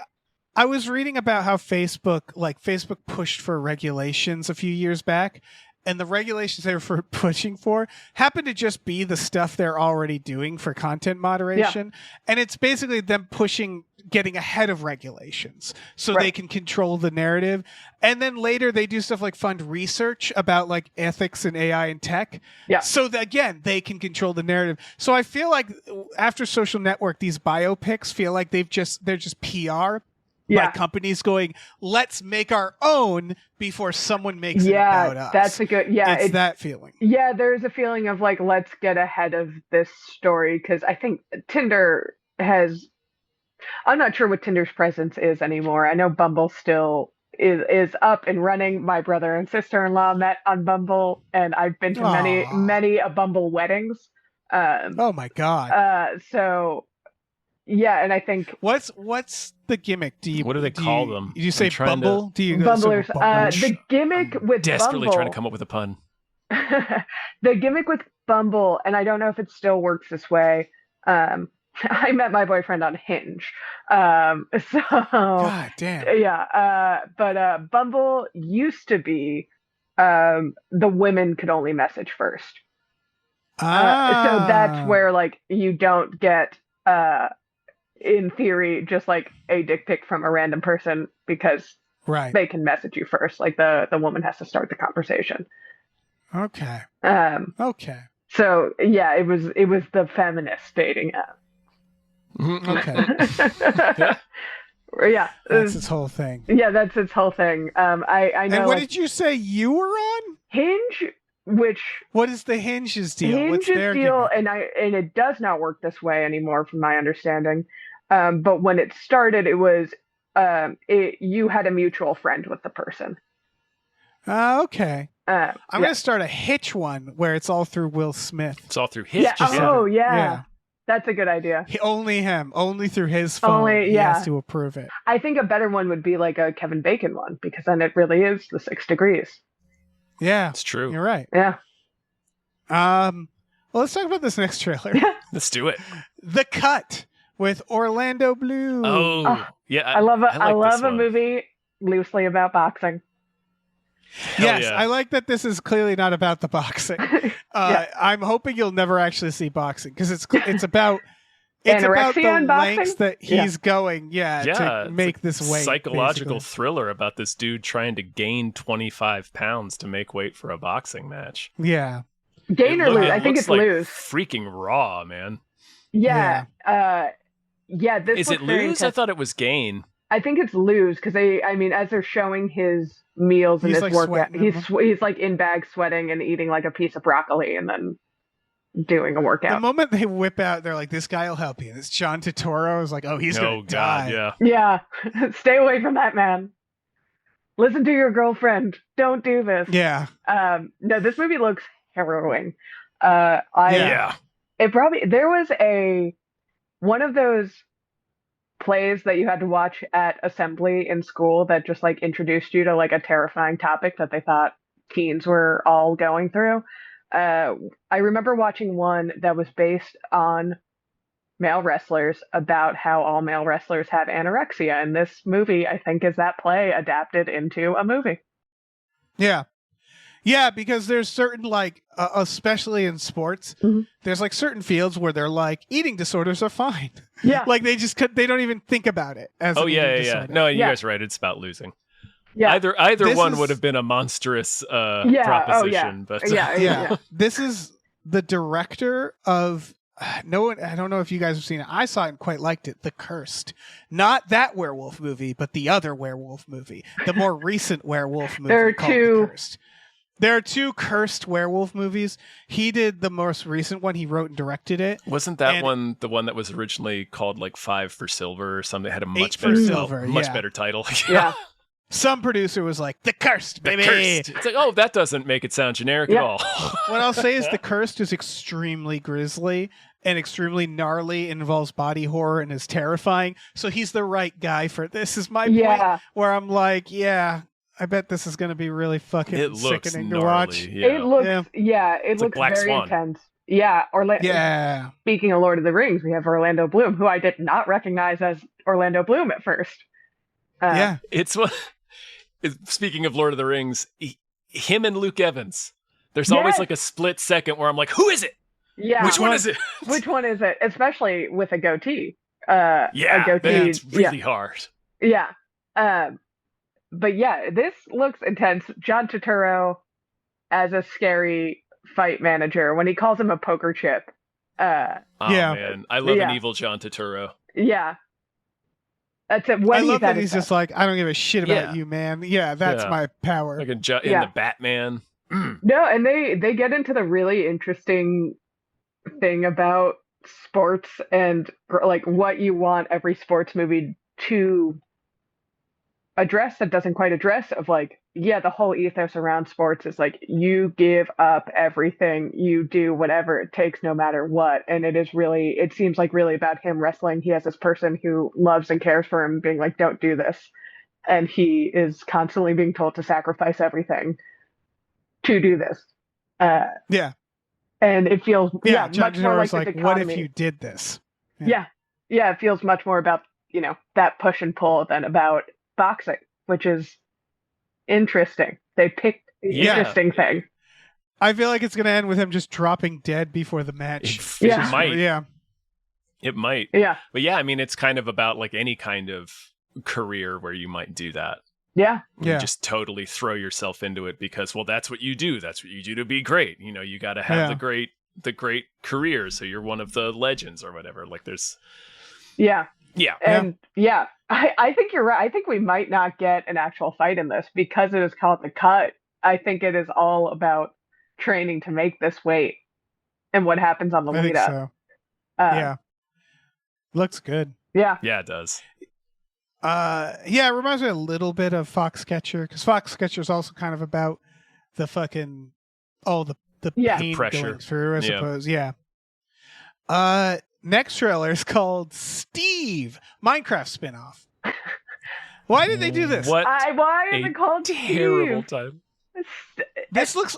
S3: I was reading about how Facebook pushed for regulations a few years back, and the regulations they were pushing for happen to just be the stuff they're already doing for content moderation. And it's basically them getting ahead of regulations so they can control the narrative. And then later they do stuff like fund research about like ethics and AI and tech. Yeah. So that, again, they can control the narrative. So I feel like after Social Network, these biopics feel like they're just PR. By companies going, let's make our own before someone makes it about us.
S4: That's a good,
S3: it's that feeling.
S4: Yeah, there's a feeling of like, let's get ahead of this story, because I think Tinder I'm not sure what Tinder's presence is anymore. I know Bumble still is up and running. My brother and sister-in-law met on Bumble, and I've been to many a Bumble weddings.
S3: Oh my God.
S4: So... Yeah, and I think
S3: what's the gimmick?
S1: What do they call them?
S3: Do you say Bumble? Do you
S4: Bumblers? The gimmick with
S1: desperately
S4: Bumble,
S1: trying to come up with a pun.
S4: The gimmick with Bumble, and I don't know if it still works this way. I met my boyfriend on Hinge, so
S3: God damn.
S4: Yeah, but Bumble used to be the women could only message first. So that's where like you don't get in theory, just like a dick pic from a random person because they can message you first. Like the woman has to start the conversation.
S3: Okay. Okay.
S4: So yeah, it was the feminist dating app.
S3: Okay.
S4: Yeah,
S3: That's its whole thing.
S4: Yeah, that's its whole thing. I know.
S3: And what did you say you were on?
S4: Hinge, which
S3: What is the Hinge's deal? What's
S4: Hinge's
S3: their
S4: deal,
S3: gimmick?
S4: and it does not work this way anymore, from my understanding. But when it started, it was you had a mutual friend with the person.
S3: Okay. I'm
S4: yeah.
S3: gonna start a Hitch one where it's all through Will Smith.
S1: It's all through his.
S4: Yeah.
S1: just-
S4: Oh, yeah.
S3: Yeah.
S4: That's a good idea.
S3: Only him. Only through his phone.
S4: Only-
S3: he
S4: yeah.
S3: has to approve it.
S4: I think a better one would be like a Kevin Bacon one, because then it really is the 6 degrees.
S3: Yeah.
S1: It's true.
S3: You're right.
S4: Yeah.
S3: Well, let's talk about this next trailer.
S1: Let's do it.
S3: The Cut with Orlando Bloom.
S1: Oh, yeah.
S4: I love
S1: like
S4: I love
S1: this
S4: a
S1: one.
S4: movie loosely about boxing.
S3: Yes,
S1: yeah.
S3: I like that this is clearly not about the boxing.
S4: Yeah.
S3: I'm hoping you'll never actually see boxing because it's about the
S4: Anorexia and boxing?
S3: lengths that he's going,
S1: Yeah,
S3: to make
S1: it's
S3: this
S1: a
S3: weight.
S1: psychological
S3: basically.
S1: thriller about this dude trying to gain 25 pounds to make weight for a boxing match.
S3: Yeah,
S4: Gain or lose? I think
S1: looks
S4: it's
S1: like
S4: lose.
S1: freaking raw, man.
S4: Yeah. Yeah. This
S1: Is it
S4: looks very
S1: lose? I
S4: intense.
S1: thought it was gain.
S4: I think it's lose because as they're showing his meals and
S3: He's,
S4: his
S3: like,
S4: workout,
S3: sweating
S4: he's like in bag sweating and eating like a piece of broccoli and then doing a
S3: the
S4: workout.
S3: moment they whip out, they're like, "This guy will help you." And it's John Turturro is like, "Oh, he's
S1: Oh
S3: gonna die."
S1: God,
S4: Yeah. Stay away from that man. Listen to your girlfriend. Don't do this.
S3: Yeah,
S4: No, this movie looks harrowing.
S1: yeah.
S4: There was one of those plays that you had to watch at assembly in school that just like introduced you to like a terrifying topic that they thought teens were all going through. I remember watching one that was based on male wrestlers about how all male wrestlers have anorexia, and this movie, I think, is that play adapted into a movie.
S3: Yeah, because there's certain like, especially in sports, there's like certain fields where they're like eating disorders are fine.
S4: Yeah.
S3: Like they don't even think about it as.
S1: Oh
S3: an
S1: yeah,
S3: eating
S1: yeah.
S3: disorder.
S1: No, you
S4: Yeah.
S1: guys are right. It's about losing.
S4: Yeah.
S1: Either
S3: This
S1: one
S3: is-
S1: would have been a monstrous
S4: Yeah.
S1: proposition, but
S3: Yeah. This is the director of no one. I don't know if you guys have seen it. I saw it and quite liked it. The Cursed, not that werewolf movie, but the other werewolf movie, the more recent werewolf movie.
S4: There are
S3: called
S4: two-
S3: The Cursed. There are two cursed werewolf movies. He did the most recent one. He wrote and directed it.
S1: wasn't that
S3: And-
S1: one the one that was originally called like 5 for Silver or something? It had a much
S3: for
S1: better
S3: Silver,
S1: much
S3: yeah.
S1: better title.
S4: Yeah.
S3: Some producer was like, "The Cursed,
S1: The
S3: baby."
S1: Cursed. It's like, oh, that doesn't make it sound generic at
S4: Yeah.
S1: all.
S3: What I'll say is The Cursed is extremely grisly and extremely gnarly, involves body horror, and is terrifying. So he's the right guy for this, is my point.
S4: Yeah.
S3: Where I'm like, yeah, I bet this is going to be really fucking
S1: It looks
S3: sickening
S1: gnarly.
S3: to watch.
S1: Yeah.
S4: It looks, it
S1: It's like
S4: looks
S1: Black
S4: very
S1: Swan.
S4: intense. Yeah.
S3: Yeah.
S4: Speaking of Lord of the Rings, we have Orlando Bloom, who I did not recognize as Orlando Bloom at first.
S3: Yeah.
S1: It's what. Speaking of Lord of the Rings, him and Luke Evans. There's always
S4: Yes.
S1: like a split second where I'm like, who is it?
S4: Yeah.
S1: Which one is it?
S4: Which one is it? Especially with a goatee.
S1: Yeah,
S4: a goatee.
S1: it's really hard.
S4: Yeah. But yeah, this looks intense. John Turturro as a scary fight manager when he calls him a poker chip.
S1: Oh
S3: Yeah.
S1: man, I love
S4: Yeah.
S1: an evil John Turturro.
S4: Yeah. That's it. When
S3: I love that
S4: at
S3: he's
S4: his
S3: just like, I don't give a shit about
S1: Yeah.
S3: you, man. Yeah, that's
S1: Yeah.
S3: my power.
S1: Like in
S4: Yeah.
S1: the Batman.
S4: No, and they get into the really interesting thing about sports and like what you want every sports movie to address that doesn't quite address, of like, yeah, the whole ethos around sports is like you give up everything, you do whatever it takes no matter what. And it seems like really about him wrestling. He has this person who loves and cares for him being like, don't do this. And he is constantly being told to sacrifice everything to do this.
S3: Yeah.
S4: And it feels
S3: Yeah, John
S4: much more like
S3: Turturro's
S4: the
S3: like, what if
S4: dichotomy.
S3: you did this?
S4: Yeah, it feels much more about that push and pull than about boxing, which is interesting. They picked an
S1: Yeah.
S4: interesting thing.
S3: I feel like it's going to end with him just dropping dead before the match.
S1: It
S4: Yeah.
S1: might.
S3: Yeah.
S1: It might.
S4: Yeah,
S1: But yeah, I mean, it's kind of about like any kind of career where you might do that.
S4: yeah,
S1: You
S3: Yeah.
S1: just totally throw yourself into it because, well, that's what you do. That's what you do to be great. You got to have
S3: Yeah.
S1: the great career. So you're one of the legends or whatever. Like there's,
S4: yeah.
S1: Yeah.
S4: And I think you're right. I think we might not get an actual fight in this because it is called The Cut. I think it is all about training to make this weight and what happens on the
S3: I
S4: lead
S3: think
S4: up.
S3: so. Yeah. Looks good.
S4: Yeah.
S1: Yeah, it does.
S3: Yeah, it reminds me a little bit of Foxcatcher, because Foxcatcher is also kind of about the fucking the pain
S1: pressure.
S3: going through, I
S1: Yeah.
S3: suppose. Yeah. Next trailer is called Steve, Minecraft spinoff. Why did they do this?
S1: What
S4: Why is
S1: a
S4: it called
S1: terrible
S4: Steve?
S1: time.
S3: This looks.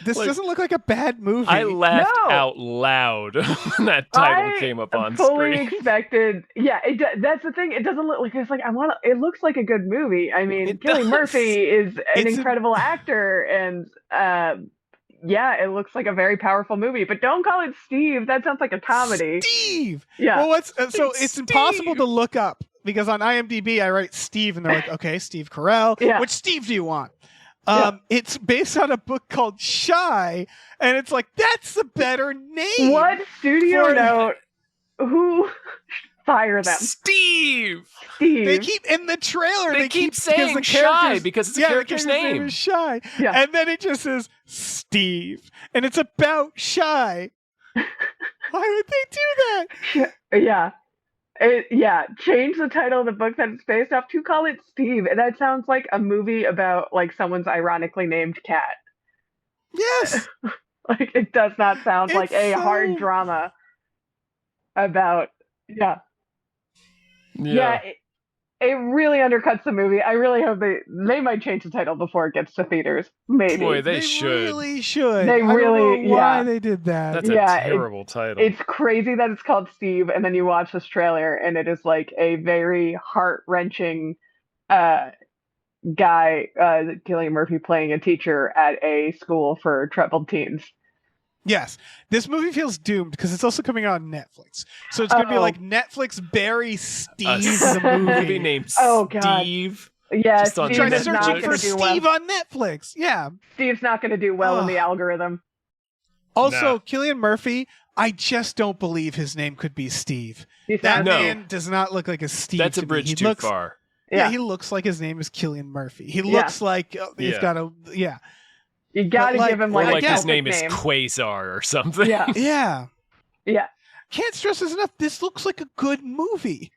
S3: This doesn't look like a bad movie.
S1: I laughed
S4: No.
S1: out loud when that title came up on
S4: fully
S1: screen.
S4: expected. Yeah, that's the thing. It doesn't look like it's like I want. It looks like a good movie. I mean,
S1: It
S4: Cillian
S1: does.
S4: Murphy is an
S3: It's
S4: incredible actor, and it looks like a very powerful movie. But don't call it Steve. That sounds like a comedy.
S3: Steve.
S4: Yeah.
S3: Well, so
S1: It's
S3: it's impossible
S1: Steve.
S3: to look up because on IMDb I write Steve and they're like, okay, Steve Carell.
S4: Yeah.
S3: Which Steve do you want?
S4: Yeah.
S3: It's based on a book called Shy, and it's like that's the better name.
S4: What studio
S3: For-
S4: note? Who fire them?
S1: Steve!
S4: Steve.
S3: They keep in the trailer.
S1: They keep
S3: because
S1: saying
S3: the
S1: Shy
S3: character's-
S1: because it's a
S3: yeah, the
S1: character's name.
S3: is Shy,
S4: Yeah.
S3: and then it just says Steve, and it's about Shy. Why would they do that?
S4: Yeah. Change the title of the book that it's based off to call it Steve. And that sounds like a movie about like someone's ironically named cat.
S3: Yes.
S4: Like it does not sound
S3: It's
S4: like a
S3: so-
S4: hard drama about yeah. It really undercuts the movie. I really hope they might change the title before it gets to theaters. Maybe.
S1: Boy, they should.
S3: really should.
S4: They
S3: I don't
S4: really-
S3: know why
S4: yeah.
S3: they did that.
S1: That's
S4: Yeah,
S1: a terrible title.
S4: It's crazy that it's called Steve, and then you watch this trailer, and it is like a very heart-wrenching guy, Cillian Murphy playing a teacher at a school for troubled teens.
S3: Yes, this movie feels doomed because it's also coming out on Netflix. So it's going to be
S4: Oh.
S3: like Netflix bury Steve
S1: a
S3: the
S1: movie
S3: movie.
S1: named
S4: Oh, God.
S1: Steve.
S4: Yeah,
S1: Just on
S4: Steve
S3: Try
S4: is not
S3: searching
S1: Netflix.
S3: for
S4: going to do well.
S3: Steve on Netflix. Yeah.
S4: Steve's not going to do well in the algorithm.
S3: Also,
S1: No.
S3: Cillian Murphy, I just don't believe his name could be Steve.
S4: He's
S3: That
S4: not.
S1: No.
S3: man does not look like a Steve.
S1: That's a
S3: to me.
S1: bridge
S3: He
S1: too
S3: looks,
S1: far.
S3: Yeah, he looks like his name is Cillian Murphy. He
S4: Yeah.
S3: looks like he's
S1: Yeah.
S3: got a yeah.
S4: You got to
S3: But,
S4: give him
S1: Or
S4: like,
S1: like
S4: a
S1: his
S4: Celtic
S1: name is
S4: name.
S1: Quasar or something.
S4: Yeah,
S3: Yeah.
S4: yeah.
S3: Can't stress this enough. This looks like a good movie.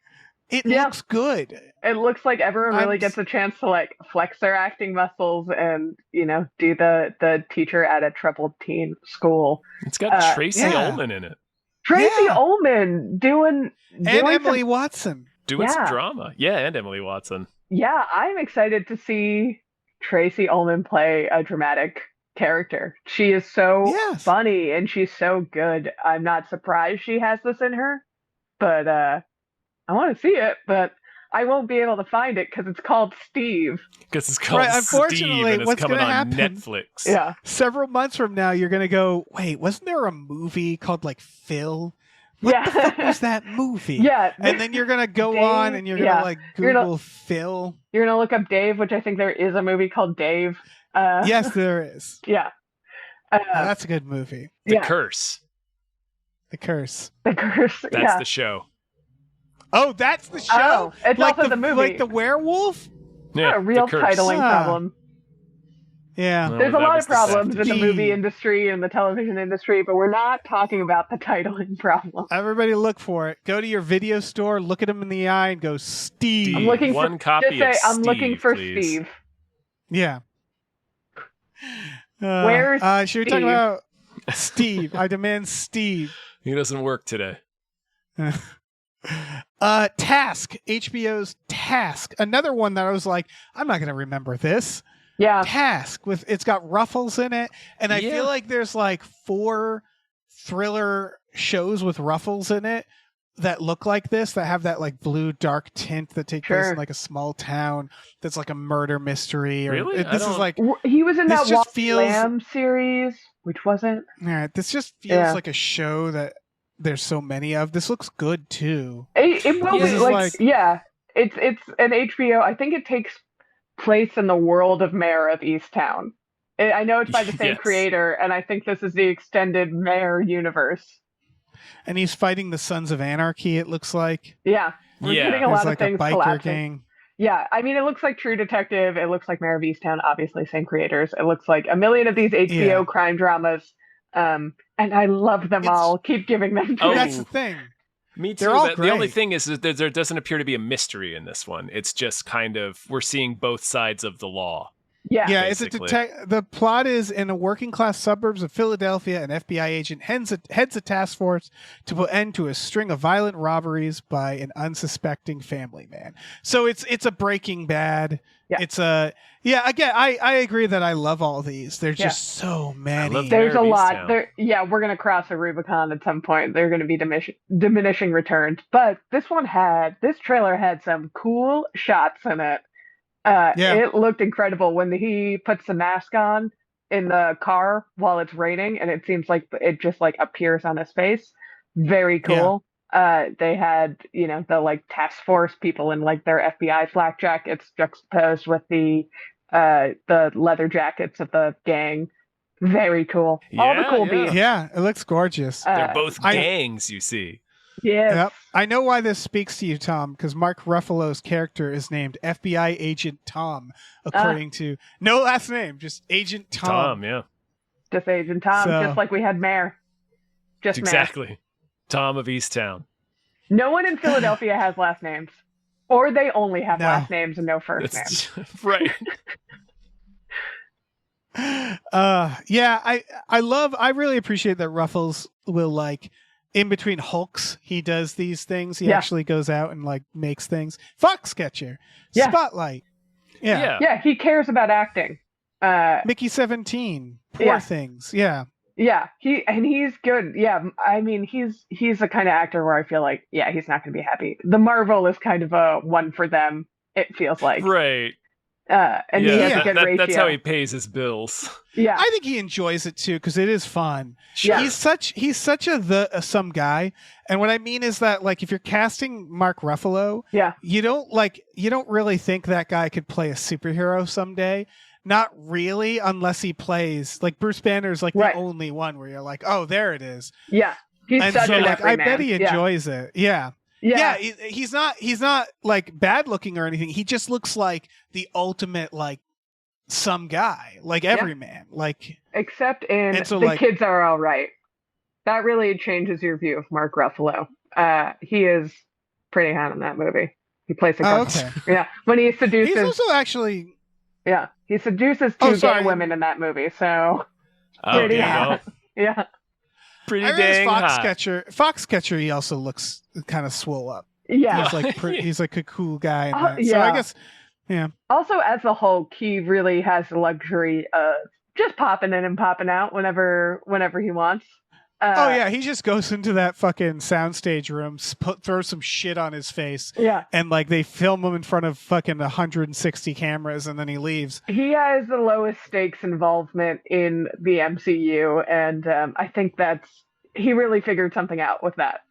S3: It
S4: Yeah.
S3: looks good.
S4: It looks like everyone really
S3: I'm-
S4: gets a chance to like flex their acting muscles and do the teacher at a troubled teen school.
S1: It's got Tracy
S3: yeah.
S1: Ullman in it.
S4: Tracy
S3: Yeah.
S4: Ullman doing
S3: And
S4: some-
S3: Emily Watson.
S1: Doing some
S4: Yeah.
S1: drama. Yeah, and Emily Watson.
S4: Yeah, I'm excited to see Tracy Ullman play a dramatic character. She is so
S3: Yes.
S4: funny and she's so good. I'm not surprised she has this in her, but I want to see it, but I won't be able to find it because it's called Steve.
S1: Because it's called
S3: Right,
S1: Steve
S3: unfortunately,
S1: and it's
S3: what's
S1: coming
S3: gonna
S1: on
S3: happen-
S1: Netflix.
S4: Yeah.
S3: Several months from now, you're going to go, wait, wasn't there a movie called like Phil? What
S4: Yeah.
S3: the fuck was that movie?
S4: Yeah.
S3: And then you're going to go
S4: Dave,
S3: on and you're going to
S4: yeah.
S3: like
S4: You're gonna-
S3: Google Phil.
S4: You're going to look up Dave, which I think there is a movie called Dave.
S3: Yes, there is.
S4: Yeah.
S3: That's a good movie.
S1: The
S4: yeah.
S1: Curse.
S3: The Curse.
S4: The Curse.
S1: That's
S4: yeah.
S1: the show.
S3: Oh, that's the show?
S4: Oh, it's
S3: like
S4: also the movie.
S3: Like the werewolf?
S1: Yeah,
S4: a real
S1: The Curse.
S4: titling
S3: Ah.
S4: problem.
S3: Yeah.
S1: No,
S4: There's a
S1: that
S4: lot
S1: was
S4: of problems
S1: deceptive.
S4: in the movie industry and the television industry, but we're not talking about the titling problem.
S3: Everybody look for it. Go to your video store, look at him in the eye, and go, Steve.
S4: I'm looking
S1: One
S4: for
S1: copy
S4: just say
S1: of
S4: I'm looking
S1: Steve,
S4: for
S1: please.
S4: Steve.
S3: Yeah.
S4: Where's
S3: should we talk
S4: Steve?
S3: about Steve? I demand Steve.
S1: He doesn't work today.
S3: Task. HBO's Task. Another one that I was like, I'm not going to remember this.
S4: Yeah.
S3: Task with it's got Ruffles in it, and I
S1: Yeah.
S3: feel like there's like 4 thriller shows with Ruffles in it that look like this, that have that like blue dark tint that take place
S4: Sure.
S3: in like a small town that's like a murder mystery. Or,
S1: Really? I
S3: This is
S1: don't-
S3: like,
S4: He was in
S3: This
S4: that
S3: just
S4: Walk
S3: feels-
S4: Lamb series, which wasn't.
S3: yeah, this just feels
S4: Yeah.
S3: like a show that there's so many of. This looks good too.
S4: It will
S3: This
S4: be
S3: is
S4: like,
S3: like-
S4: yeah. It's an HBO. I think it takes place in the world of Mayor of Easttown. I know it's by the same
S1: Yes.
S4: creator, and I think this is the extended Mayor universe.
S3: and he's fighting the Sons of Anarchy. It looks like.
S4: Yeah, we're getting a
S3: There's
S4: lot
S3: like
S4: of things
S3: a biker
S4: collapsing.
S3: gang.
S4: Yeah, I mean, it looks like True Detective. It looks like Mayor of Easttown, obviously, same creators. It looks like a million of these HBO crime dramas. And I love them all. Keep giving them to me.
S3: That's the thing.
S1: Me too.
S3: They're all
S1: The only
S3: great.
S1: thing is that there doesn't appear to be a mystery in this one. It's just kind of, we're seeing both sides of the law.
S4: Yeah,
S3: It's
S1: basically.
S3: the plot is in a working class suburbs of Philadelphia, an FBI agent heads a task force to put end to a string of violent robberies by an unsuspecting family man. So it's a Breaking Bad.
S4: Yeah.
S3: It's a again, I agree that I love all these. There's just so many.
S4: there's a
S1: Mayor of
S4: lot.
S1: Easttown.
S4: We're gonna cross a Rubicon at some point. They're gonna be diminishing returns. But this trailer had some cool shots in it. It looked incredible when he puts the mask on in the car while it's raining, and it seems like it just like appears on his face. Very cool. They had, the like task force people in like their FBI flak jackets juxtaposed with the leather jackets of the gang. Very cool. All the cool beats.
S3: Yeah, it looks gorgeous.
S1: They're both gangs, you see.
S4: Yes.
S3: Yep. I know why this speaks to you, Tom, because Mark Ruffalo's character is named FBI Agent Tom, according to no last name, just Agent Tom.
S1: Tom, yeah.
S4: Just Agent Tom,
S3: So-
S4: just like we had Mayor. Just Mayor.
S1: Exactly. Tom of Easttown.
S4: No one in Philadelphia has last names. Or they only have
S3: No.
S4: last names and no first names.
S1: Right.
S3: I really appreciate that Ruffles will like in between Hulks, he does these things. He actually goes out and like makes things. Foxcatcher, Spotlight.
S4: Yeah, he cares about acting.
S3: Mickey 17, Poor Things. Yeah.
S4: Yeah, he's good. Yeah, I mean, he's the kind of actor where I feel like, he's not going to be happy. The Marvel is kind of a one for them. It feels like
S1: Right.
S4: And he has a good ratio.
S1: That's how he pays his bills.
S4: Yeah,
S3: I think he enjoys it too because it is fun.
S1: Sure.
S3: He's such a some guy, and what I mean is that like if you're casting Mark Ruffalo, you don't really think that guy could play a superhero someday. Not really, unless he plays like Bruce Banner's like the only one where you're like, oh, there it is.
S4: Yeah, he's
S3: and
S4: such
S3: so
S4: an
S3: like I
S4: everyman.
S3: bet he enjoys it. Yeah.
S4: Yeah.
S3: He's not like bad looking or anything. He just looks like the ultimate like some guy, like everyman. Like
S4: except in
S3: so,
S4: The
S3: like,
S4: Kids Are All Right. That really changes your view of Mark Ruffalo. He is pretty hot in that movie. He plays a
S3: okay.
S4: Yeah, when he seduces.
S3: He's also actually.
S4: Yeah, he seduces two gay women in that movie. So pretty hot. Yeah.
S1: Pretty
S3: I
S1: dang hot.
S3: Foxcatcher, he also looks kind of swole up.
S4: Yeah.
S3: He's like he's like a cool guy in that. So I guess
S4: Also, as the Hulk, he really has the luxury of just popping in and popping out whenever he wants.
S3: He just goes into that fucking soundstage room, throws some shit on his face, and like they film him in front of fucking 160 cameras, and then he leaves.
S4: He has the lowest stakes involvement in the MCU, and I think he really figured something out with that.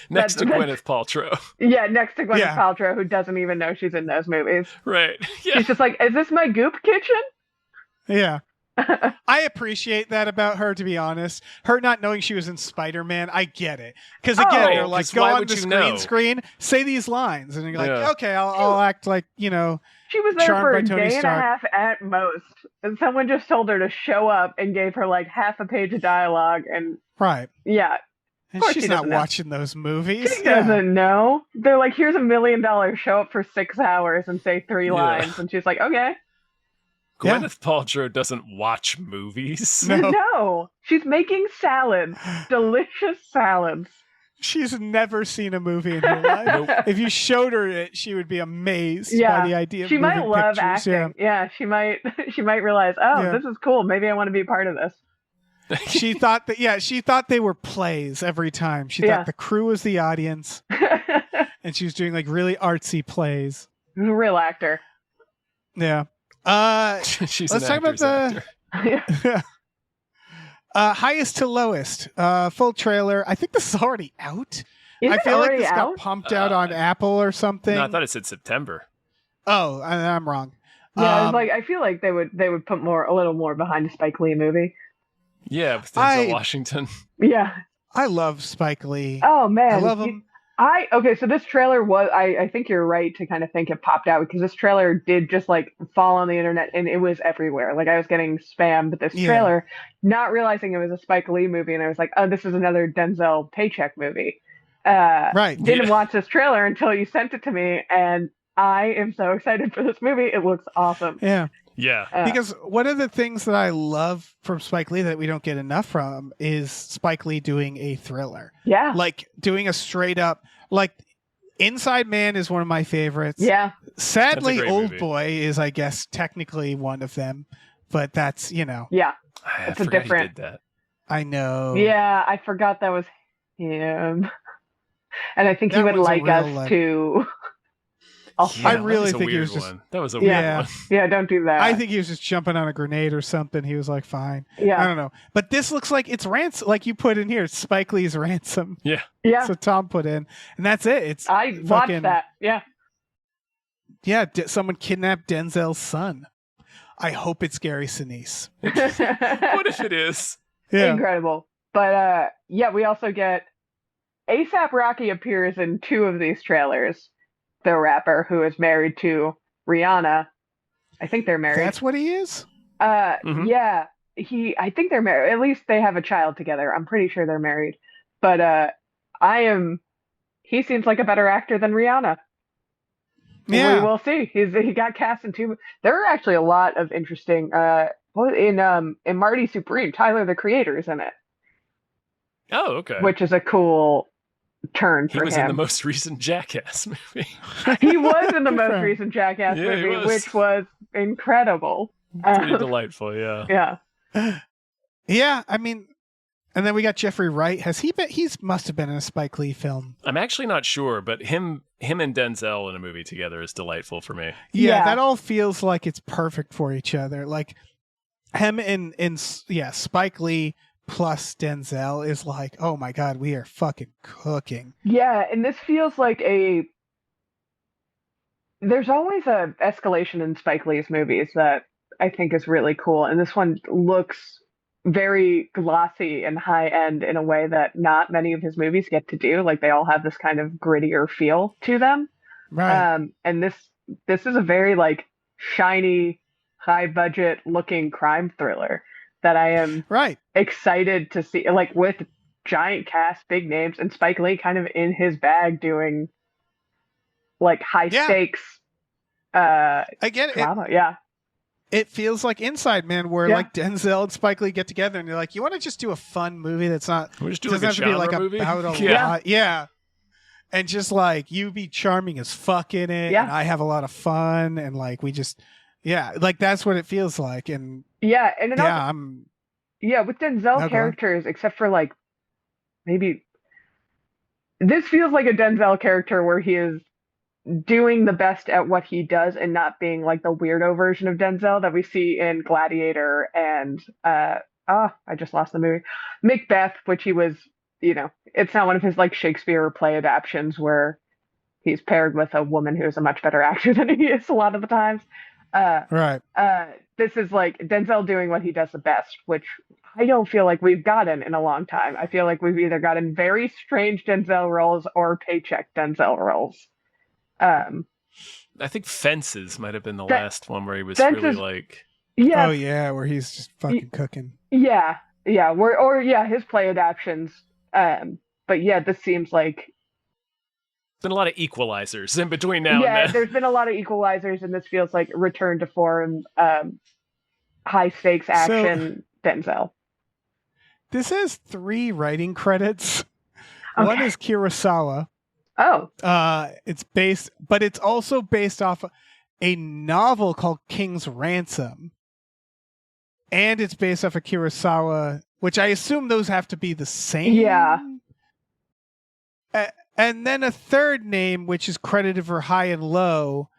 S1: Next to Gwyneth Paltrow.
S4: Yeah, next to Gwyneth Paltrow, who doesn't even know she's in those movies.
S1: Right. Yeah.
S4: She's just like, is this my goop kitchen?
S3: Yeah. I appreciate that about her, to be honest. Her not knowing she was in Spider-Man, I get it. Because again, they're like, go on the screen, say these lines. And you're like, okay, I'll act like,
S4: She was there for a day and a
S3: Stark.
S4: half at most. And someone just told her to show up and gave her like half a page of dialogue. And
S3: right.
S4: Yeah.
S3: And she's not watching those movies.
S4: She doesn't know. They're like, here's $1 million. Show up for 6 hours and say 3 lines. And she's like, okay.
S1: Gwyneth Paltrow doesn't watch movies.
S4: No. She's making salads. Delicious salads.
S3: She's never seen a movie in her life.
S1: Nope.
S3: If you showed her it, she would be amazed by the idea of
S4: she might
S3: moving
S4: love
S3: pictures.
S4: acting. Yeah, she might realize, this is cool. Maybe I want to be part of this.
S3: She thought they were plays every time. She thought the crew was the audience. And she was doing like really artsy plays.
S4: Real actor.
S3: Yeah.
S1: She's
S3: let's talk about the highest to lowest. Full trailer. I think this is already out. I feel like this got pumped out on Apple or something.
S1: No, I thought it said September.
S3: Oh, I'm wrong.
S4: Yeah, it's like I feel like they would put a little more behind a Spike Lee movie.
S1: Yeah, with Denzel Washington.
S4: Yeah.
S3: I love Spike Lee.
S4: Oh man,
S3: I love him.
S4: So this trailer was I think you're right to kind of think it popped out because this trailer did just like fall on the internet and it was everywhere. Like I was getting spammed with this trailer, not realizing it was a Spike Lee movie, and I was like, oh, this is another Denzel paycheck movie.
S3: Right.
S4: Didn't watch this trailer until you sent it to me, and I am so excited for this movie. It looks awesome.
S3: Yeah.
S1: Yeah.
S3: Because one of the things that I love from Spike Lee that we don't get enough from is Spike Lee doing a thriller.
S4: Yeah.
S3: Like doing a straight up, like Inside Man is one of my favorites.
S4: Yeah.
S3: Sadly, Old
S1: movie.
S3: Boy is, I guess, technically one of them, but that's,
S4: Yeah.
S1: It's
S4: a different.
S1: He did that.
S3: I know.
S4: Yeah, I forgot that was him. And I think he
S3: That
S4: would
S3: one's a
S4: like
S3: real,
S4: us
S3: like-
S4: to.
S3: I really think he was just.
S1: one. That was a weird
S3: Yeah.
S1: one.
S4: Yeah, don't do that.
S3: I think he was just jumping on a grenade or something. He was like, fine.
S4: Yeah.
S3: I don't know. But this looks like it's Ransom, like you put in here. It's Spike Lee's Ransom.
S1: Yeah.
S4: Yeah.
S3: So Tom put in. And that's it. It's
S4: I
S3: fucking,
S4: watched that. Yeah.
S3: Yeah, someone kidnapped Denzel's son. I hope it's Gary Sinise.
S1: What if it is?
S3: Yeah.
S4: Incredible. But yeah, we also get ASAP Rocky appears in 2 of these trailers. The rapper who is married to Rihanna. I think they're married.
S3: That's what he is?
S4: Yeah. I think they're married. At least they have a child together. I'm pretty sure they're married. But he seems like a better actor than Rihanna.
S3: Yeah.
S4: We will see. He got cast in 2. There are actually a lot of interesting in Marty Supreme, Tyler the Creator is in it.
S1: Oh, okay.
S4: Which is a cool turn
S1: He
S4: for
S1: was
S4: him.
S1: in the most recent Jackass movie.
S4: He was in the most
S3: Right.
S4: recent Jackass
S1: Yeah, he
S4: movie,
S1: was.
S4: which was incredible.
S1: Pretty delightful, yeah.
S4: Yeah.
S3: Yeah, I mean, and then we got Jeffrey Wright. Has he been? He's must have been in a Spike Lee film.
S1: I'm actually not sure, but him and Denzel in a movie together is delightful for me.
S3: Yeah,
S4: Yeah.
S3: that all feels like it's perfect for each other. Like him and Spike Lee plus Denzel is like, oh my god, we are fucking cooking.
S4: Yeah, and this feels like there's always a escalation in Spike Lee's movies that I think is really cool, and this one looks very glossy and high end in a way that not many of his movies get to do. Like they all have this kind of grittier feel to them.
S3: Right.
S4: And this is a very like shiny, high budget looking crime thriller that I am
S3: Right.
S4: excited to see, like with giant cast, big names, and Spike Lee kind of in his bag doing like high stakes
S3: Again,
S4: drama. Yeah.
S3: it feels like Inside Man, where like Denzel and Spike Lee get together and they're like, you want to just do a fun movie that's not
S1: We'll just do
S3: doesn't
S1: like a
S3: have to be like
S1: genre movie?
S3: about a
S1: Yeah.
S3: lot. Yeah. And just like you be charming as fuck in it,
S4: Yeah.
S3: and I have a lot of fun, and like we just like that's what it feels like. And
S4: Yeah, and it also,
S3: I'm
S4: with Denzel
S3: go on.
S4: characters, except for like maybe this feels like a Denzel character where he is doing the best at what he does and not being like the weirdo version of Denzel that we see in Gladiator and I just lost the movie, Macbeth, which he was, it's not one of his like Shakespeare play adaptations where he's paired with a woman who is a much better actor than he is a lot of the times.
S3: right.
S4: This is like Denzel doing what he does the best, which I don't feel like we've gotten in a long time. I feel like we've either gotten very strange Denzel roles or paycheck Denzel roles.
S1: I think Fences might have been the last one where he was
S4: Fences-
S1: really like...
S4: Yeah,
S3: Oh yeah, where he's just fucking cooking.
S4: yeah, his play adaptions. But yeah, this seems like
S1: Been a lot of equalizers in between now and then.
S4: there's been a lot of equalizers, and this feels like return to form, high stakes action Denzel.
S3: This has 3 writing credits. One
S4: Okay.
S3: is Kurosawa.
S4: Oh,
S3: But it's also based off a novel called King's Ransom. And it's based off of Kurosawa, which I assume those have to be the same.
S4: Yeah.
S3: And then a third name, which is credited for High and Low,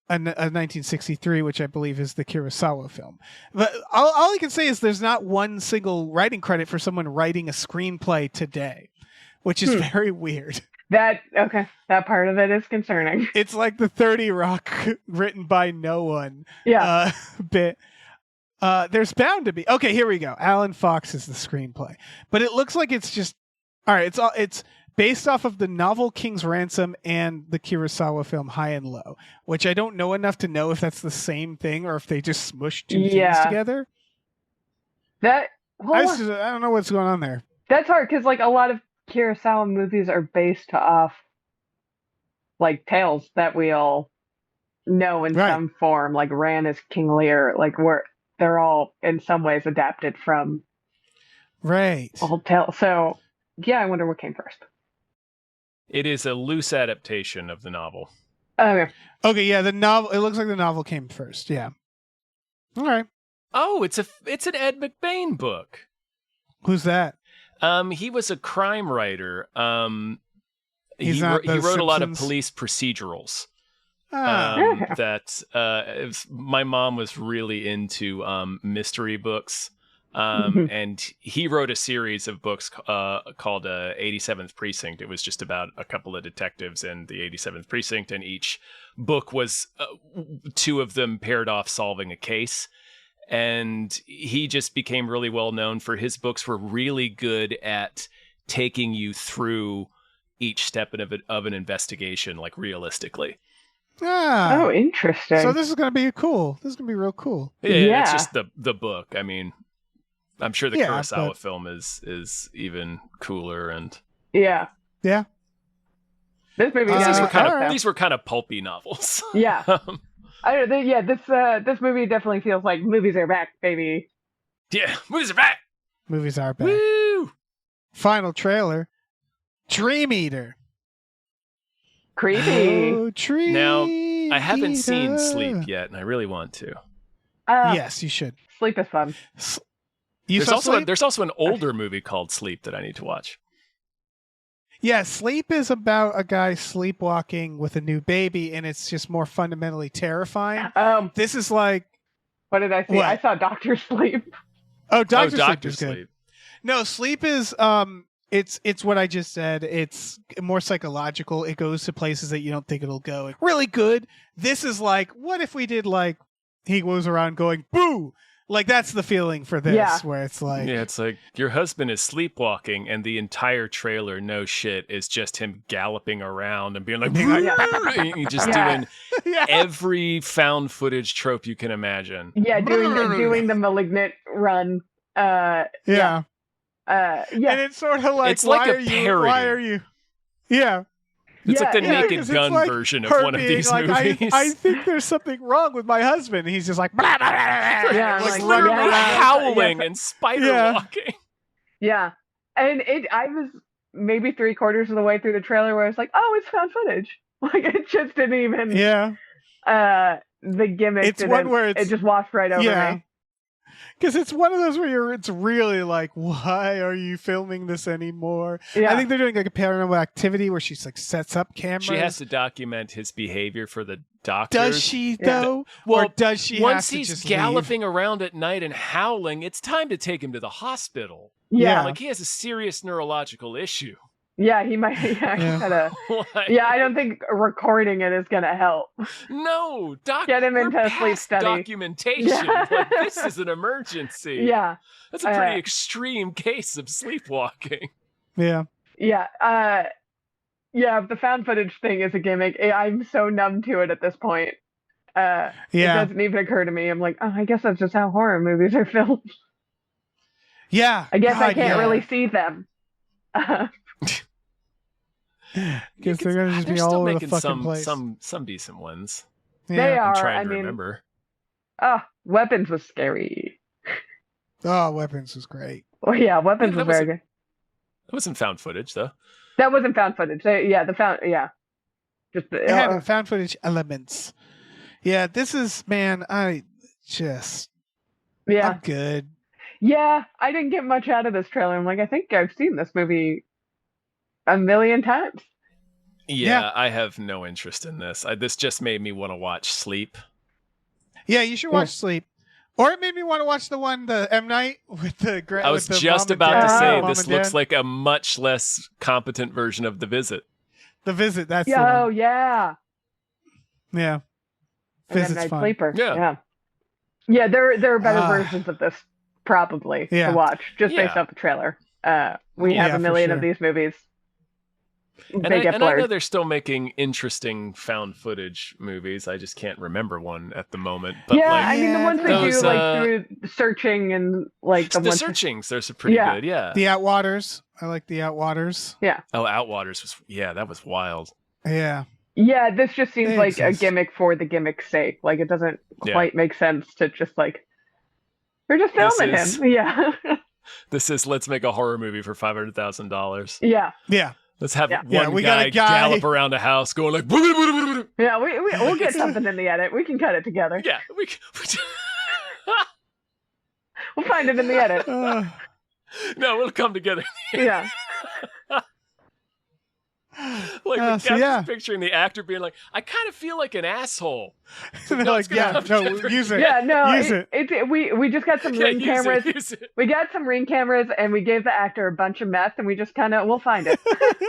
S3: a 1963, which I believe is the Kurosawa film. But all I can say is there's not one single writing credit for someone writing a screenplay today, which is very weird.
S4: that part of it is concerning.
S3: It's like the 30 Rock written by no one
S4: Yeah.
S3: bit. There's bound to be. Okay, here we go. Alan Fox is the screenplay. But it looks like it's just All right, it's based off of the novel King's Ransom and the Kurosawa film High and Low, which I don't know enough to know if that's the same thing or if they just smushed two things together.
S4: I
S3: don't know what's going on there.
S4: That's hard because like a lot of Kurosawa movies are based off like tales that we all know in some form, like Ran is King Lear, like they're all in some ways adapted from old tales. So yeah, I wonder what came first.
S1: It is a loose adaptation of the novel.
S4: Okay.
S3: Okay, yeah, the novel. It looks like the novel came first. Yeah. All right.
S1: Oh, it's an Ed McBain book.
S3: Who's that?
S1: He was a crime writer.
S3: He
S1: wrote a lot of police procedurals. My mom was really into mystery books. And he wrote a series of books called 87th Precinct. It was just about a couple of detectives in the 87th Precinct, and each book was two of them paired off solving a case. And he just became really well known for his books were really good at taking you through each step of an investigation, like realistically.
S4: Oh, interesting.
S3: So this is going to be cool. This is going to be real cool.
S1: Yeah, it's just the book. I mean, I'm sure the Kurosawa film is even cooler and
S3: yeah.
S4: This movie
S1: these were kind of pulpy novels.
S4: Yeah. I don't know. This movie definitely feels like movies are back, baby.
S1: Yeah, movies are back.
S3: Movies are back.
S1: Woo!
S3: Final trailer. Dream Eater.
S4: Creepy.
S3: Oh, Dream
S1: Now, I haven't seen
S3: Eater.
S1: Sleep yet, and I really want to.
S3: Yes, you should.
S4: Sleep is fun.
S1: There's also an older movie called Sleep that I need to watch.
S3: Yeah, Sleep is about a guy sleepwalking with a new baby, and it's just more fundamentally terrifying. This is like...
S4: What did I see?
S3: What?
S4: I saw Dr. Sleep.
S3: Oh, Dr. Sleep
S1: Dr.
S3: is good.
S1: Sleep.
S3: No, Sleep is... It's what I just said. It's more psychological. It goes to places that you don't think it'll go. Really good. This is like, what if we did like, he goes around going, boo! Like, that's the feeling for this, where it's like...
S1: Yeah, it's like, your husband is sleepwalking, and the entire trailer, no shit, is just him galloping around and being like... and just doing every found footage trope you can imagine.
S4: Yeah, doing the Malignant run.
S3: And it's sort of like,
S1: it's like a parody.
S3: Why are you... Yeah.
S1: It's like the Naked Gun version of one of these movies.
S3: I think there's something wrong with my husband. And he's just like, blah, blah, blah, blah.
S4: Yeah,
S1: like literally howling and spider walking.
S4: Yeah, and I was maybe 3/4 of the way through the trailer where I was like, oh, it's found footage. Like it just didn't even.
S3: Yeah.
S4: The gimmick.
S3: It's one where
S4: it just washed right over me.
S3: Because it's one of those where it's really like, why are you filming this anymore?
S4: Yeah.
S3: I think they're doing like a Paranormal Activity where she's like sets up cameras.
S1: She has to document his behavior for the doctors.
S3: Does she though?
S1: Well,
S3: or does she
S1: once
S3: have to
S1: he's
S3: just
S1: galloping around at night and howling, it's time to take him to the hospital.
S3: Yeah.
S1: Like he has a serious neurological issue.
S4: Yeah, he might. I don't think recording it is gonna help.
S1: No,
S4: get him into a sleep study.
S1: Documentation. Yeah. Like, this is an emergency.
S4: Yeah,
S1: that's a pretty extreme case of sleepwalking.
S3: Yeah.
S4: Yeah. If the found footage thing is a gimmick, I'm so numb to it at this point. It doesn't even occur to me. I'm like, oh, I guess that's just how horror movies are filmed.
S3: Yeah.
S4: I guess I can't really see them.
S3: Because they're going to just be all over the fucking place.
S1: Some decent ones.
S3: Yeah.
S4: They are.
S1: I'm trying to remember.
S4: Weapons was scary.
S3: Oh, Weapons was great.
S4: Oh yeah, Weapons was very good.
S1: That wasn't found footage though.
S4: That wasn't found footage. Just
S3: it had found footage elements. Yeah, this is I'm good.
S4: Yeah, I didn't get much out of this trailer. I'm like, I think I've seen this movie a million times.
S1: Yeah, I have no interest in this. This just made me want to watch Sleep.
S3: Yeah, you should watch Sleep. Or it made me want to watch the M. Night with the...
S1: I was just about to say, this looks like a much less competent version of The Visit.
S3: The Visit, that's the one.
S4: Oh, yeah.
S3: Yeah. Visit's fun.
S4: Sleeper. Yeah, there are better versions of this, probably, to watch, just based off the trailer. We have
S3: Yeah,
S4: a million
S3: for
S4: of
S3: sure.
S4: these movies.
S1: And
S4: They get
S1: I
S4: blurred.
S1: know they're still making interesting found footage movies. I just can't remember one at the moment. But
S4: yeah,
S1: like,
S4: I mean the ones they
S1: those,
S4: do like through searching and like the
S1: the
S4: ones.
S1: searchings, those are pretty
S4: Yeah.
S1: good. Yeah.
S3: The Outwaters. I like the Outwaters.
S1: Oh, Outwaters was that was wild.
S3: Yeah.
S4: Yeah, this just seems
S3: They
S4: like a
S3: exist.
S4: gimmick for the gimmick's sake. Like it doesn't
S1: Yeah.
S4: quite make sense to just like we're just
S1: This
S4: filming
S1: is-
S4: him. Yeah.
S1: This is let's make a horror movie for $500,000.
S4: Yeah.
S3: Yeah.
S1: Let's have
S4: Yeah.
S1: one
S3: Yeah, we got
S1: guy
S3: a guy-
S1: gallop around a house going like,
S4: Yeah, we'll get something in the edit. We can cut it together.
S1: yeah,
S4: We'll find it in the edit.
S1: no, we'll come together.
S4: Yeah.
S1: Like,
S3: So
S1: I'm
S3: yeah.
S1: just picturing the actor being like, I kind of feel like an asshole.
S3: They're
S1: No,
S3: like,
S1: it's gonna
S3: yeah,
S1: come
S3: no,
S1: together.
S3: use it.
S4: Yeah, no,
S3: Use it.
S4: we just got some
S1: Yeah,
S4: ring
S1: use
S4: cameras.
S1: use it.
S4: We got some ring cameras and we gave the actor a bunch of meth and we just kind of we'll find it.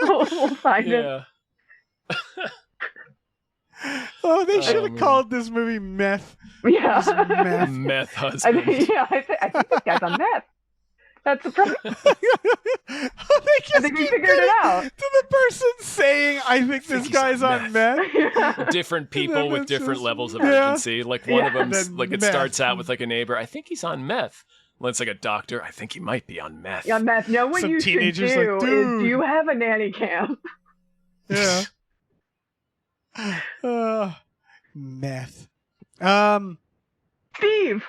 S4: we'll find it.
S1: Yeah.
S3: Oh, they should have
S1: man.
S3: called this movie Meth.
S4: Yeah.
S3: Meth.
S1: Meth
S4: I
S1: husband.
S4: think I think this guy's on meth. That's surprising.
S3: They
S4: I
S3: just
S4: think we
S3: keep
S4: figured it
S3: cutting
S4: out.
S3: to the person saying, "I think this
S1: he's
S3: guy's
S1: on
S3: on meth."
S1: Different people
S3: Then
S1: with
S3: it's
S1: different
S3: just-
S1: levels of
S3: yeah.
S1: urgency. Like one of
S4: Yeah.
S1: them's
S3: Then
S1: like it
S3: meth.
S1: starts out with like a neighbor. I think he's on meth. Well, it's like a doctor. I think he might be on meth.
S4: Yeah, meth. No, what
S3: Some
S4: you should do
S3: teenagers like,
S4: is
S3: "Dude."
S4: do you have a nanny cam?
S3: Yeah. Meth.
S4: Steve.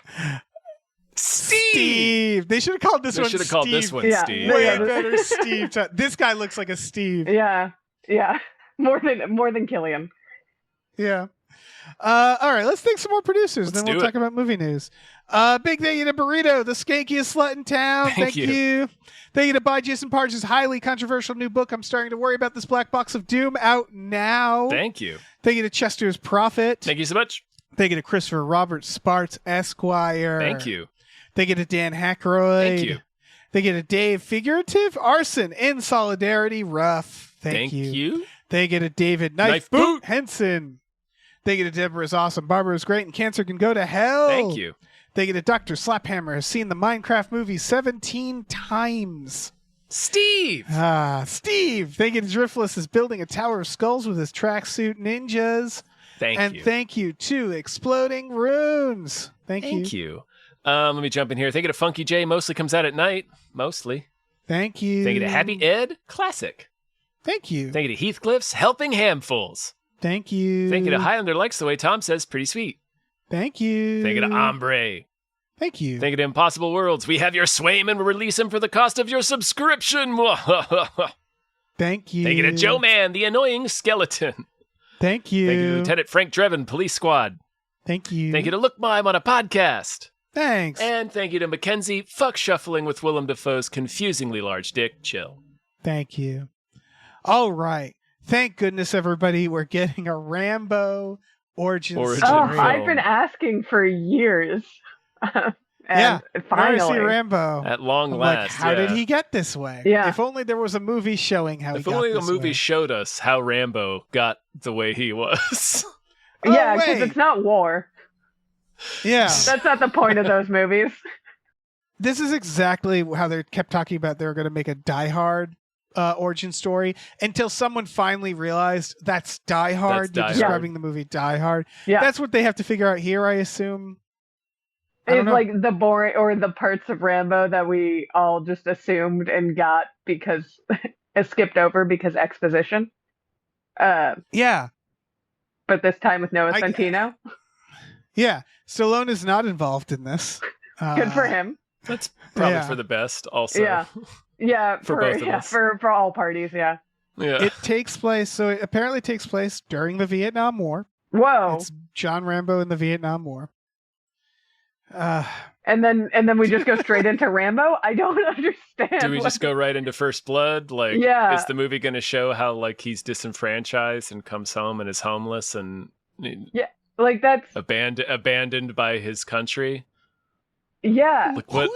S3: Steve. They should have called this
S1: They
S3: one
S1: should have called
S3: Steve.
S1: this one
S4: Yeah.
S1: Steve.
S3: Way
S4: Yeah.
S3: better Steve. This guy looks like a Steve.
S4: Yeah. Yeah. More than Killian.
S3: Yeah. All right, let's thank some more producers,
S1: Let's
S3: then we'll
S1: do
S3: talk about movie news. Big thank you to Burrito, the skankiest slut in town.
S1: Thank you.
S3: Thank you to Buy Jason Parge's highly controversial new book, I'm Starting to Worry About This Black Box of Doom, out now.
S1: Thank you.
S3: Thank you to Chester's Prophet.
S1: Thank you so much.
S3: Thank you to Christopher Robert Sparts, Esquire.
S1: Thank you.
S3: Thank you to Dan Hackroyd.
S1: Thank you.
S3: Thank you to Dave Figurative Arson in Solidarity Rough. Thank you. Thank you to David Knife
S1: Knife Boot.
S3: Henson. Thank you to Deborah's awesome. Barbara's great and cancer can go to hell.
S1: Thank you.
S3: Thank you to Dr. Slaphammer has seen the Minecraft movie 17 times.
S1: Steve.
S3: Steve. Thank you to Driftless is building a tower of skulls with his tracksuit ninjas.
S1: Thank you.
S3: Thank you to Exploding Runes. Thank
S1: you. Let me jump in here. Thank you to Funky J. Mostly comes out at night. Mostly.
S3: Thank you.
S1: Thank you to Happy Ed. Classic.
S3: Thank you.
S1: Thank you to Heathcliff's Helping Handfuls.
S3: Thank you.
S1: Thank you to Highlander Likes the Way Tom Says Pretty Sweet.
S3: Thank you.
S1: Thank you to Ombre.
S3: Thank you.
S1: Thank you to Impossible Worlds. We have your Swaim and we'll release him for the cost of your subscription.
S3: Thank you.
S1: Thank you to Joe Man, the annoying skeleton.
S3: Thank you.
S1: Thank you to Lieutenant Frank Drevin, Police Squad.
S3: Thank you.
S1: Thank you to Look Mime on a podcast.
S3: Thanks.
S1: And thank you to Mackenzie, fuck shuffling with Willem Dafoe's confusingly large dick. Chill.
S3: Thank you. All right. Thank goodness, everybody. We're getting a Rambo origin
S1: Origin
S3: story.
S1: film.
S4: I've been asking for years. And
S3: Yeah, I
S4: finally.
S3: see Rambo.
S1: At long
S3: I'm like,
S1: last.
S3: how did he get this way?
S4: Yeah.
S3: If only there was a movie showing how he
S1: If
S3: got
S1: only the
S3: this
S1: movie
S3: way.
S1: showed us how Rambo got the way he was.
S3: Oh,
S4: Yeah, because
S3: wait.
S4: it's not war.
S3: Yeah.
S4: That's not the point of those movies.
S3: This is exactly how they kept talking about they were going to make a Die Hard origin story until someone finally realized that's Die Hard.
S1: That's
S3: You're
S1: Die
S3: describing the movie Die Hard.
S4: Yeah.
S3: That's what they have to figure out here, I assume. I don't
S4: It's
S3: know.
S4: like the boring or the parts of Rambo that we all just assumed and got because it skipped over because exposition.
S3: Yeah.
S4: But this time with Noah
S3: I-
S4: Centino.
S3: Yeah. Stallone is not involved in this.
S4: Good for him.
S1: That's probably
S3: Yeah.
S1: for the best, also.
S4: Yeah. Yeah,
S1: For both of us.
S4: for all parties, yeah.
S1: Yeah.
S3: It takes place, so it apparently takes place during the Vietnam War.
S4: Whoa.
S3: It's John Rambo in the Vietnam War.
S4: And then we just go straight into Rambo? I don't understand.
S1: Do we just go right into First Blood? Like,
S4: Yeah.
S1: is the movie going to show how like he's disenfranchised and comes home and is homeless and
S4: like that's
S1: abandoned by his country?
S4: yeah.
S1: Like, what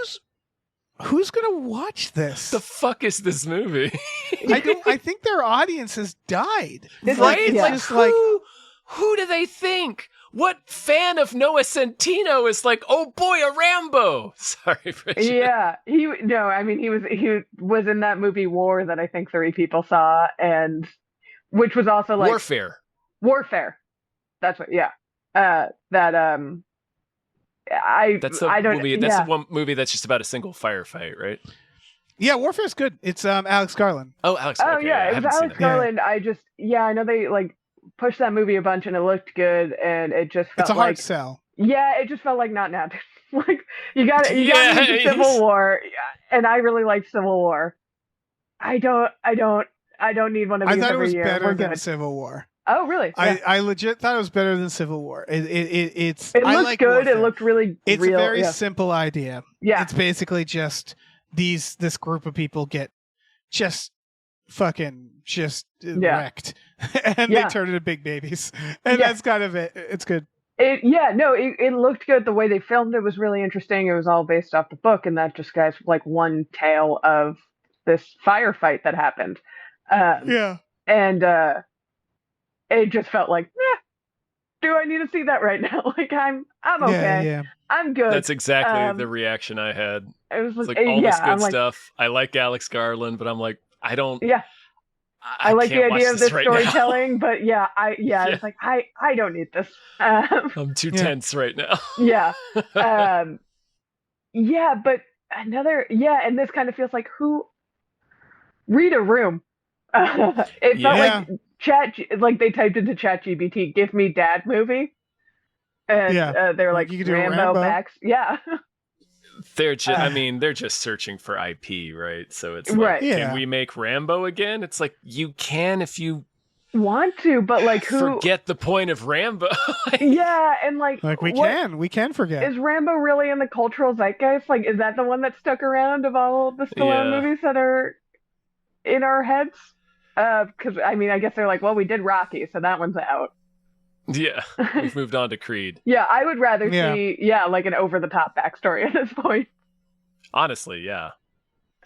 S3: Who's gonna watch this?
S1: the fuck is this movie?
S3: I think their audience has died.
S4: It's
S1: right?
S4: yeah.
S1: Like,
S3: just like-
S1: who do they think what fan of Noah Centino is like, oh boy, a Rambo? Sorry, Bridgett.
S4: Yeah, he was in that movie War that I think 3 people saw, and which was also like Warfare. That's what. Yeah.
S1: That's the one movie that's just about a single firefight, right?
S3: Yeah, Warfare's good. It's Alex Garland.
S1: Oh, Alex.
S4: Oh
S1: okay,
S4: yeah,
S1: I
S4: it was
S1: haven't seen
S4: Alex
S1: it.
S4: Garland. I know they like pushed that movie a bunch and it looked good, and it just felt
S3: It's a hard
S4: like
S3: sell.
S4: yeah, it just felt like not now. Like you got me into Civil War, and I really liked Civil War. I don't need one of these every year.
S3: I thought it was
S4: We're
S3: better than
S4: good.
S3: Civil War.
S4: Oh really? Yeah.
S3: I legit thought it was better than Civil War. It
S4: looked
S3: like
S4: good.
S3: Warfare.
S4: It looked really
S3: It's
S4: real.
S3: a very simple idea.
S4: Yeah.
S3: It's basically just this group of people get just fucking wrecked, and they turn into big babies, and that's kind of it. It's good.
S4: It looked good. The way they filmed it was really interesting. It was all based off the book, and that just guy's like one tale of this firefight that happened. And it just felt like, do I need to see that right now? Like I'm okay.
S3: Yeah.
S4: I'm good.
S1: That's exactly the reaction I had.
S4: It was
S1: like all this good stuff. I like Alex Garland, but I'm like, I don't.
S4: Yeah. I like the idea of this
S1: right
S4: storytelling, but it's like I don't need this.
S1: I'm too tense right now.
S4: But and this kind of feels like read a room. It felt like they typed into ChatGPT, give me dad movie, and they're like Rambo backs. Yeah.
S1: They're just searching for IP, right? So it's like, can we make Rambo again? It's like, you can if you
S4: want to, but like
S1: forget the point of Rambo.
S4: And
S3: we can forget.
S4: Is Rambo really in the cultural zeitgeist? Like, is that the one that stuck around of all of the Stallone movies that are in our heads? Because I guess they're like, well, we did Rocky, so that one's out.
S1: Yeah, we've moved on to Creed.
S4: Yeah, I would rather see like an over-the-top backstory at this point.
S1: Honestly, yeah.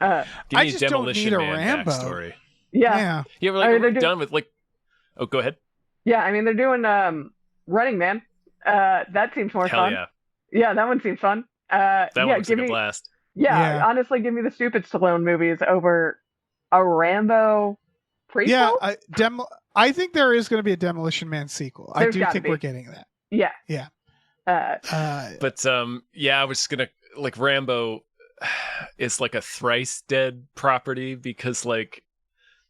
S1: Give
S3: I
S1: me
S3: just
S1: Demolition
S3: don't need
S1: Man
S3: a Rambo
S1: backstory.
S4: Yeah.
S1: Yeah, we're done with like. Oh, go ahead.
S4: Yeah, they're doing Running Man. That seems more fun.
S1: Yeah.
S4: Yeah, that one seems fun.
S1: That one looks like a blast.
S4: Yeah, honestly, give me the stupid Stallone movies over a Rambo prequel.
S3: Yeah, I think there is going to be a Demolition Man sequel. I do think we're getting that.
S4: Yeah.
S3: Yeah.
S1: But I was gonna like Rambo is like a thrice dead property because like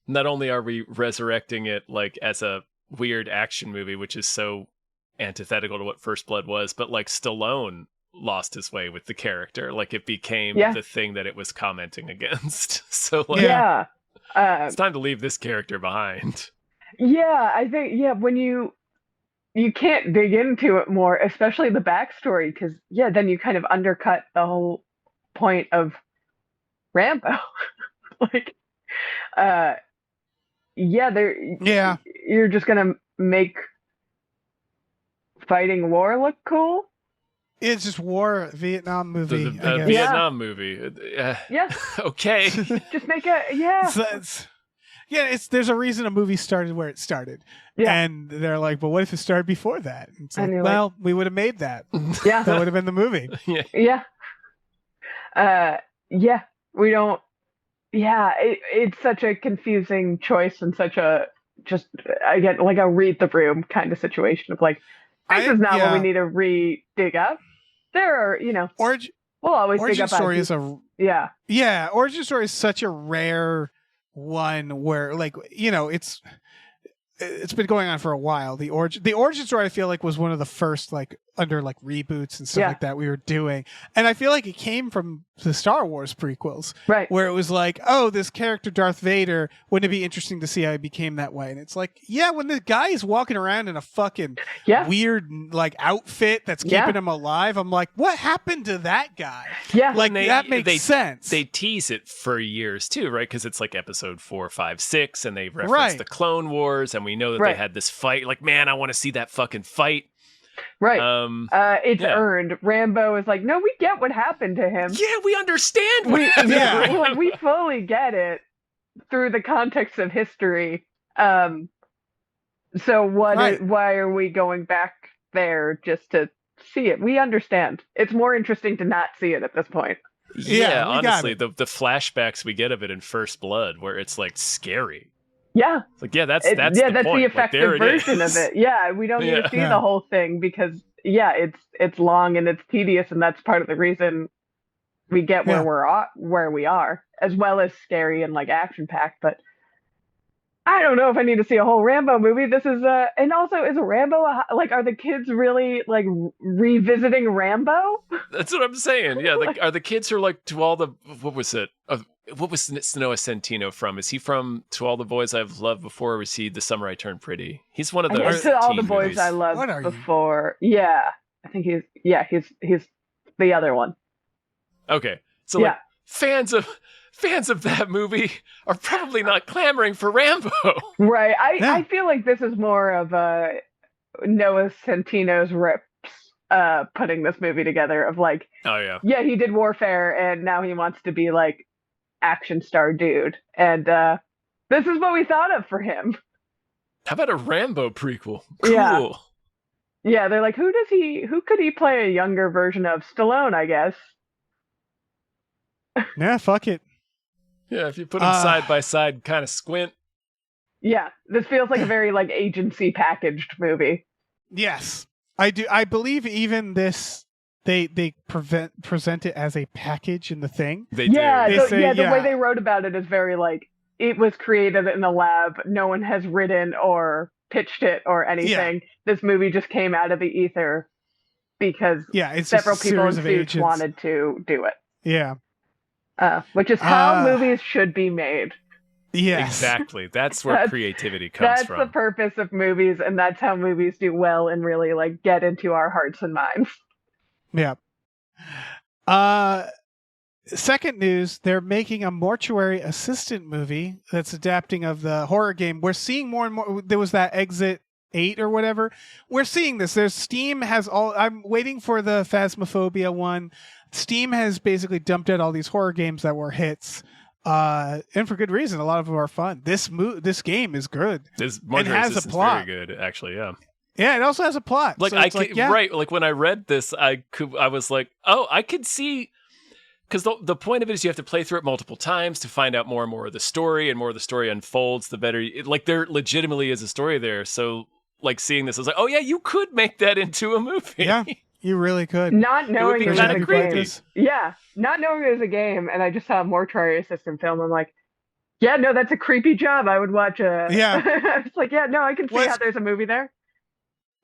S1: not only are we resurrecting it like as a weird action movie, which is so antithetical to what First Blood was, but like Stallone lost his way with the character. Like it became the thing that it was commenting against. So like it's time to leave this character behind.
S4: Yeah, I think when you can't dig into it more, especially the backstory, because then you kind of undercut the whole point of Rambo. You're just gonna make fighting war look cool.
S3: It's just war, Vietnam movie.
S1: Vietnam movie. Okay.
S4: Just make it.
S3: There's a reason a movie started where it started. Yeah. And they're like, but what if it started before that? And it's like, we would have made that.
S4: Yeah.
S3: That would have been the movie.
S4: We don't. Yeah. It's such a confusing choice and such a I get like a read the room kind of situation of like, this is not what we need to dig up. There are, we'll always dig up.
S3: Origin Story is such a rare one where it's been going on for a while. The origin story I feel like was one of the first like under like reboots and stuff like that we were doing, and I feel like it came from the Star Wars prequels,
S4: right?
S3: Where it was like, oh, this character Darth Vader, wouldn't it be interesting to see how he became that way? And it's like, when the guy is walking around in a fucking weird like outfit that's keeping him alive, I'm like, what happened to that guy?
S4: Yeah,
S3: like that makes sense.
S1: They tease it for years too, right? Because it's like episode 4, 5, 6, and they reference the Clone Wars, and we know that they had this fight. Like, man, I want to see that fucking fight.
S4: Right. It's earned. Rambo is like, no, we get what happened to him.
S1: Yeah, we understand what happened.
S4: We fully get it through the context of history. So why are we going back there just to see it. We understand. It's more interesting to not see it at this point.
S1: Yeah,
S3: we got
S1: honestly,
S3: it.
S1: the flashbacks we get of it in First Blood, where it's like scary.
S4: Yeah.
S1: It's like, yeah, that's
S4: That's
S1: the point.
S4: the effective
S1: like,
S4: version
S1: is.
S4: of it. Yeah, we don't need to see the whole thing because it's long and it's tedious, and that's part of the reason we get where we are, as well as scary and like action packed. But I don't know if I need to see a whole Rambo movie. This is and also is Rambo like, are the kids really like revisiting Rambo?
S1: That's what I'm saying. Yeah, like, are the kids who are like, to all the, what was it? What was Noah Centino from? Is he from To All the Boys I've Loved Before, or was he The Summer I Turned Pretty? He's one of those.
S4: To All the
S1: teen
S4: Boys
S1: movies.
S4: I Loved Before. Yeah, I think he's the other one.
S1: Okay, so like, fans of that movie are probably not clamoring for Rambo.
S4: Right. I feel like this is more of Noah Centino's rips putting this movie together of like,
S1: oh yeah,
S4: he did Warfare and now he wants to be like action star dude, and this is what we thought of for him.
S1: How about a Rambo prequel? Cool.
S4: Yeah, they're like, who could he play a younger version of? Stallone, I guess.
S3: Yeah, fuck it.
S1: Yeah, if you put them side by side, kind of squint.
S4: Yeah, this feels like a very like agency packaged movie.
S3: Yes, I do. I believe even this, they present it as a package in the thing.
S1: They do.
S4: The way they wrote about it is very like, it was created in a lab. No one has written or pitched it or anything. This movie just came out of the ether because
S3: it's
S4: several
S3: just
S4: people in
S3: series of
S4: suits
S3: agents
S4: wanted to do it.
S3: Yeah.
S4: Which is how movies should be made.
S3: Yes.
S1: Exactly. That's where creativity comes from.
S4: That's the purpose of movies, and that's how movies do well and really like get into our hearts and minds.
S3: Yeah. Second news, they're making a Mortuary assistant movie that's adapting of the horror game. We're seeing more and more. There was that Exit 8 or whatever. We're seeing this. There's Steam has all. I'm waiting for the Phasmophobia one. Steam has basically dumped out all these horror games that were hits, and for good reason. A lot of them are fun. This game is good.
S1: This Mortuary
S3: has a plot.
S1: Very good, actually. Yeah.
S3: Yeah, it also has a plot.
S1: Like,
S3: so
S1: right. Like when I read this, I was like, oh, I could see. Because the point of it is you have to play through it multiple times to find out more and more of the story, and more of the story unfolds, the better. Like, there legitimately is a story there. So, like, seeing this, I was like, oh yeah, you could make that into a movie.
S3: Yeah, you really could.
S4: Not knowing
S1: it was a
S4: game. Yeah, not knowing it was a game, and I just saw a Mortuary assistant film. I'm like, yeah, no, that's a creepy job. I would watch a.
S3: Yeah.
S4: It's like, yeah, no, I can see how there's a movie there.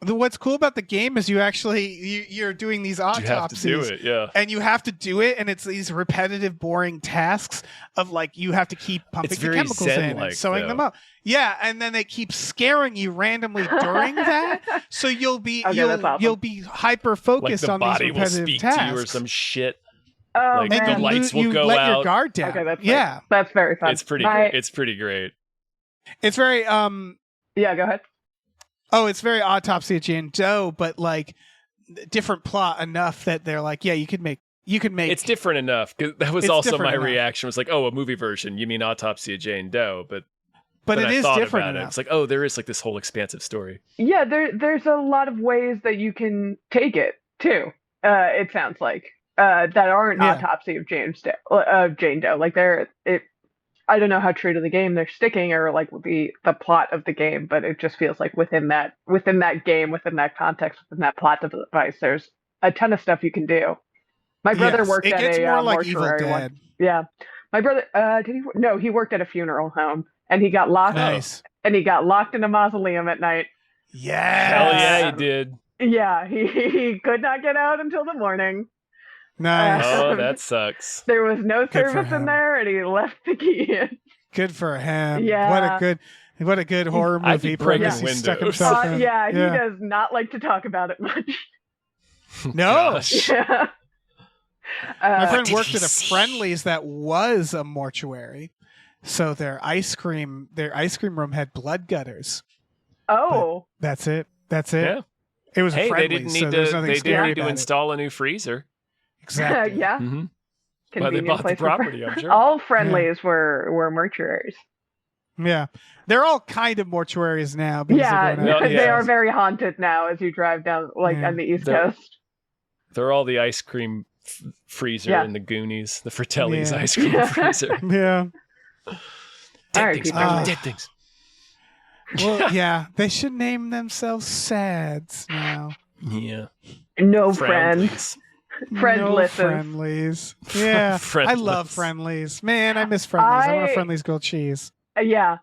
S3: What's cool about the game is you're doing these autopsies.
S1: You have to do it, yeah.
S3: And you have to do it, and it's these repetitive, boring tasks of like you have to keep pumping the chemicals in and sewing them up. Yeah, and then they keep scaring you randomly during that, so you'll be you'll be hyper focused on these repetitive tasks.
S1: Like the body will speak to you or some shit.
S4: Oh,
S1: like
S4: man.
S1: the lights will go
S3: let
S1: out.
S3: Your guard down.
S4: Okay, that's very fun.
S1: It's pretty great. It's pretty great.
S3: It's very
S4: Yeah, go ahead.
S3: Oh, it's very Autopsy of Jane Doe, but like different plot enough that they're like, yeah, you could make.
S1: It's different enough. 'Cause that was also my reaction. Was like, oh, a movie version. You mean Autopsy of Jane Doe? But
S3: it is different enough.
S1: It's like, oh, there is like this whole expansive story.
S4: Yeah, there's a lot of ways that you can take it too. It sounds like that aren't Autopsy of Jane Doe. Like I don't know how true to the game they're sticking, or like the plot of the game, but it just feels like within that game, within that context, within that plot device, there's a ton of stuff you can do. My brother worked at a mortuary one. Yeah, my brother he worked at a funeral home, and he got locked.
S3: Nice.
S4: And he got locked in a mausoleum at night.
S3: Yeah.
S1: Hell yeah, he did.
S4: Yeah, he could not get out until the morning.
S3: Nice.
S1: Oh, that sucks.
S4: There was no service in there, and he left the key in.
S3: Good for him.
S4: Yeah.
S3: What a good horror movie premise he stuck himself in.
S4: He does not like to talk about it much.
S3: No.
S4: Yeah.
S3: My friend worked at a Friendly's that was a mortuary, so their ice cream room had blood gutters.
S4: Oh.
S3: But that's it.
S1: Yeah.
S3: It was a Friendly's,
S1: they didn't need to
S3: about
S1: install a new freezer.
S3: Exactly.
S4: Yeah.
S1: Mm-hmm.
S4: Convenient
S1: they bought
S4: place
S1: the property, I'm sure.
S4: All Friendlies were mortuaries.
S3: Yeah. They're all kind of mortuaries now. Because
S4: Yeah,
S3: they're going out.
S4: they are very haunted now as you drive down, on the East Coast.
S1: They're all the ice cream freezer in the Goonies, the Fratelli's ice cream freezer.
S3: Yeah.
S1: Dead things.
S3: Well, yeah, they should name themselves Sads now.
S1: Yeah.
S4: No friends. Friendless.
S3: No friendlies. Yeah. I love friendlies. Man, I miss friendlies. I want a friendlies grilled cheese.
S4: Yeah.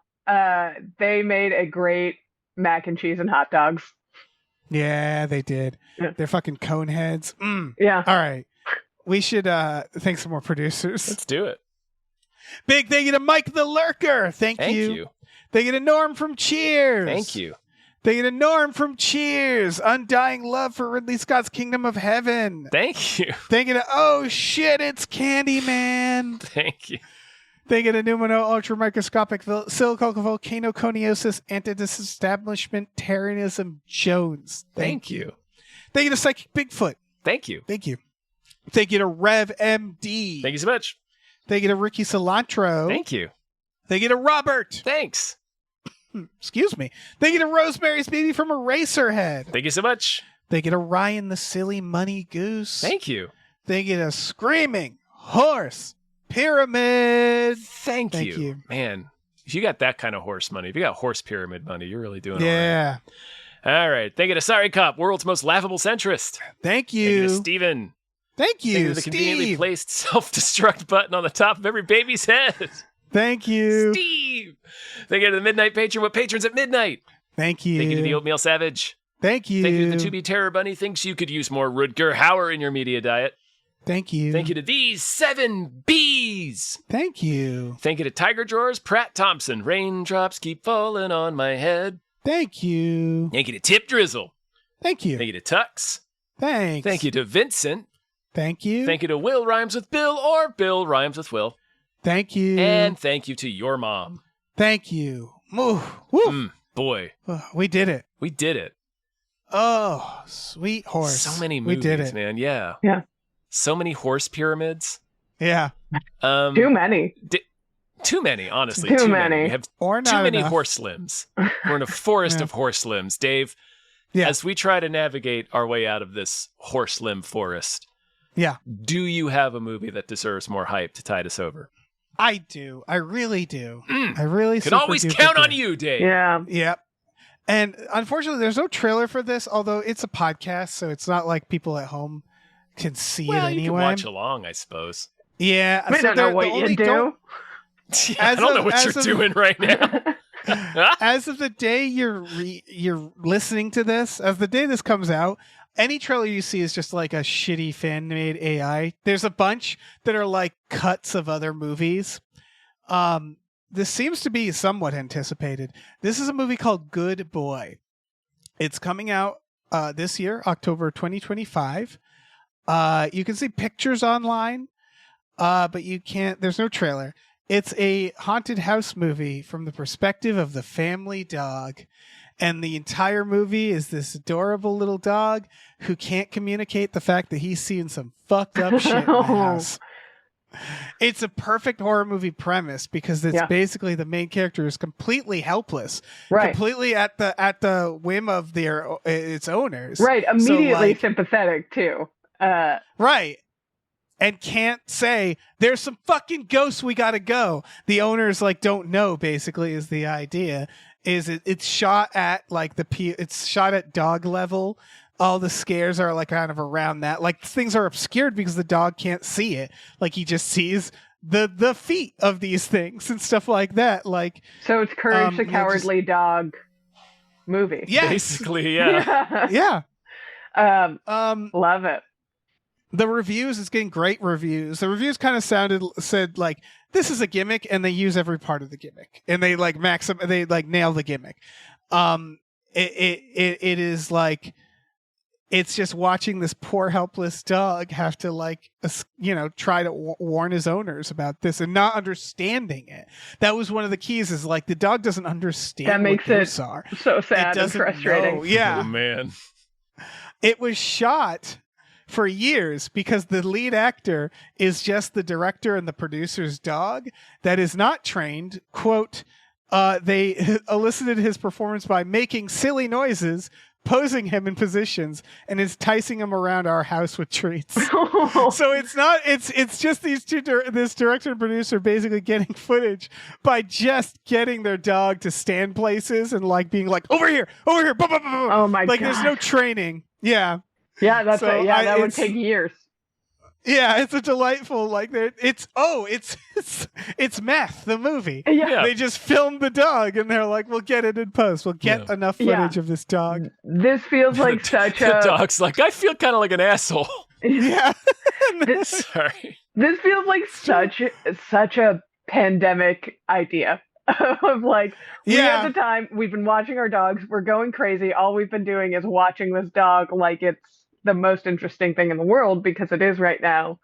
S4: They made a great mac and cheese and hot dogs.
S3: Yeah, they did.
S4: Yeah.
S3: They're fucking cone heads.
S4: Yeah.
S3: All right. We should thank some more producers.
S1: Let's do it.
S3: Big thank you to Mike the Lurker. Thank you. Thank you to Norm from Cheers.
S1: Thank you.
S3: Thank you to Norm from Cheers. Undying love for Ridley Scott's Kingdom of Heaven.
S1: Thank you.
S3: Thank you to Oh Shit, It's Candyman.
S1: Thank you.
S3: Thank you to Numino Ultramicroscopic Silicovolcanoconiosis Anti-Disestablishmentarianism Jones.
S1: Thank you.
S3: Thank you to Psychic Bigfoot.
S1: Thank you.
S3: Thank you. Thank you to Rev MD.
S1: Thank you so much.
S3: Thank you to Ricky Cilantro.
S1: Thank you.
S3: Thank you to Robert.
S1: Thanks.
S3: Excuse me. Thank you to Rosemary's Baby from Eraserhead.
S1: Thank you so much.
S3: Thank you to Ryan the Silly Money Goose.
S1: Thank you.
S3: Thank you to Screaming Horse Pyramid.
S1: Thank you. Man, if you got that kind of horse money, if you got horse pyramid money, you're really doing
S3: yeah.
S1: All right. All right. Thank you to Sorry Cop, world's most laughable centrist.
S3: Thank you.
S1: Thank you to Steven.
S3: Thank you,
S1: Thank you to the conveniently placed self-destruct button on the top of every baby's head.
S3: Thank you.
S1: Steve. Thank you to the Midnight Patron with patrons at midnight.
S3: Thank you.
S1: Thank you to the Oatmeal Savage.
S3: Thank you.
S1: Thank you to the 2B Terror Bunny thinks you could use more Rutger Hauer in your media diet.
S3: Thank you.
S1: Thank you to these 7 Bs.
S3: Thank you.
S1: Thank you to Tiger Drawers, Pratt Thompson. Raindrops keep falling on my head.
S3: Thank you.
S1: Thank you to Tip Drizzle.
S3: Thank you.
S1: Thank you to Tux.
S3: Thanks.
S1: Thank you to Vincent.
S3: Thank you.
S1: Thank you to Will Rhymes with Bill or Bill Rhymes with Will.
S3: Thank you.
S1: And thank you to your mom.
S3: Thank you. Woo. Woo.
S1: Boy.
S3: We did it.
S1: We did it.
S3: Oh, sweet horse.
S1: So many movies,
S3: we did it.
S1: Man. Yeah.
S4: Yeah.
S1: So many horse pyramids.
S3: Yeah.
S4: Too many.
S1: Too many, honestly.
S4: Too many.
S1: We have
S3: or not
S1: too many
S3: enough.
S1: horse limbs. We're in a forest of horse limbs. Dave, as we try to navigate our way out of this horse limb forest, do you have a movie that deserves more hype to tide us over?
S3: I do. I really do. I really
S1: can always count on you, Dave.
S4: Yeah.
S3: Yep. And unfortunately, there's no trailer for this, although it's a podcast, so it's not like people at home can see it anyway.
S1: You can watch along, I suppose.
S3: Yeah.
S4: I don't know what you do.
S1: I don't know what you're doing right now.
S3: As of the day you're listening to this, as the day this comes out, any trailer you see is just like a shitty fan-made AI. There's a bunch that are like cuts of other movies. This seems to be somewhat anticipated. This is a movie called Good Boy. It's coming out this year, October 2025. You can see pictures online, but you can't. There's no trailer. It's a haunted house movie from the perspective of the family dog. And the entire movie is this adorable little dog who can't communicate the fact that he's seeing some fucked up shit in the house. It's a perfect horror movie premise because it's basically the main character is completely helpless, completely at the whim of its owners.
S4: Right, immediately sympathetic too.
S3: Right. And can't say, there's some fucking ghosts, we gotta go. The owners don't know, basically, is the idea. It's shot at it's shot at dog level. All the scares are kind of around that. Things are obscured because the dog can't see it. He just sees the feet of these things and stuff like that.
S4: So it's Courage the Cowardly Dog movie.
S3: Yes.
S1: Basically, yeah.
S3: Yeah.
S4: Love it.
S3: The reviews, it's getting great reviews. The reviews kind of said this is a gimmick, and they use every part of the gimmick, and they nail the gimmick. It is it's just watching this poor helpless dog have to try to warn his owners about this and not understanding it. That was one of the keys. Is the dog doesn't understand.
S4: That makes
S3: what
S4: it
S3: ghosts are.
S4: So sad and frustrating.
S3: Know. Yeah,
S1: oh, man.
S3: It was shot for years because the lead actor is just the director and the producer's dog that is not trained, quote, they elicited his performance by making silly noises, posing him in positions, and enticing him around our house with treats. So it's just these two, this director and producer basically getting footage by just getting their dog to stand places and like being like, over here, bah, bah, bah, bah.
S4: Oh my god!
S3: Like there's no training. Yeah.
S4: Yeah, that would take years.
S3: Yeah, it's a delightful like it's Meth, the movie.
S4: Yeah.
S3: They just filmed the dog and they're like, we'll get it in post. We'll get enough footage of this dog.
S4: This feels like such
S1: the
S4: a
S1: dog's like, I feel kind of like an asshole.
S3: Yeah.
S1: Sorry.
S4: This feels like such a pandemic idea of like we at the time we've been watching our dogs, we're going crazy. All we've been doing is watching this dog like it's the most interesting thing in the world because it is right now.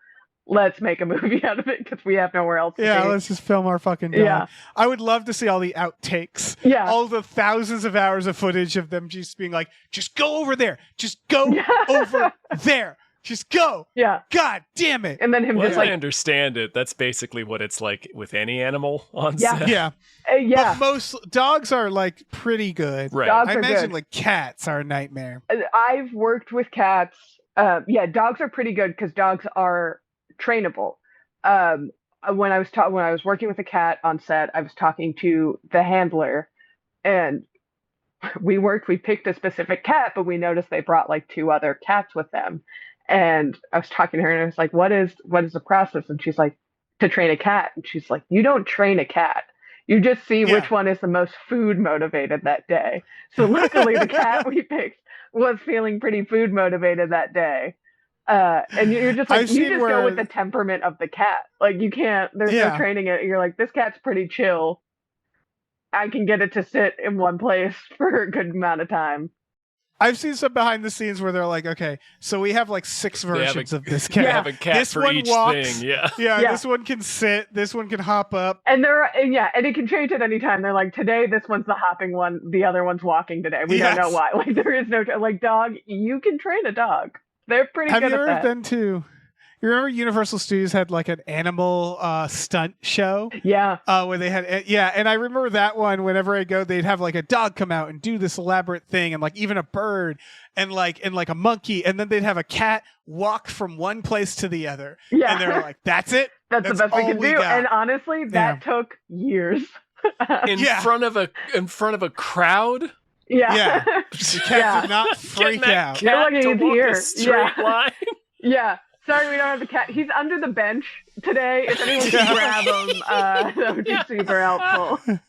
S4: Let's make a movie out of it because we have nowhere else to be.
S3: Let's just film our fucking dog. Yeah. I would love to see all the outtakes.
S4: Yeah.
S3: All the thousands of hours of footage of them just being like, just go over there. Just go over there. Just go.
S4: Yeah.
S3: God damn it.
S4: And then him just like...
S1: I understand it. That's basically what it's like with any animal on
S3: set.
S1: Yeah.
S3: But most dogs are like pretty good.
S1: Right.
S4: Dogs
S3: I
S4: are
S3: imagine
S4: good.
S3: like cats are a nightmare.
S4: I've worked with cats. Dogs are pretty good because dogs are trainable. When I was working with a cat on set, I was talking to the handler, and we picked a specific cat, but we noticed they brought like 2 other cats with them. And I was talking to her and I was like, what is the process? And she's like, to train a cat. And she's like, you don't train a cat. You just see which one is the most food motivated that day. So luckily the cat we picked was feeling pretty food motivated that day. And you're just like, you just go with the temperament of the cat. Like you can't, there's no training it. You're like, this cat's pretty chill. I can get it to sit in one place for a good amount of time.
S3: I've seen some behind the scenes where they're like, okay, so we have like 6 versions of this cat.
S1: They have a cat
S3: this
S1: for
S3: one
S1: each
S3: walks,
S1: thing. Yeah.
S3: This one can sit. This one can hop up.
S4: And and it can change at any time. They're like, today this one's the hopping one, the other one's walking today. We don't know why. Like there is no like dog. You can train a dog. They're pretty good at that. Have you ever
S3: been to? You remember Universal Studios had like an animal stunt show?
S4: Yeah.
S3: Where they had, and I remember that one, whenever I go, they'd have like a dog come out and do this elaborate thing, and like even a bird and like a monkey, and then they'd have a cat walk from one place to the other. Yeah. And they're like, that's it?
S4: That's the best we can do. Got. And honestly, that took years.
S1: in front of a crowd?
S4: Yeah.
S3: The cat did not freak out.
S1: You're lucky he's here. A straight line.
S4: Yeah. Sorry, we don't have the cat. He's under the bench today. If anyone can grab him, that would be super helpful.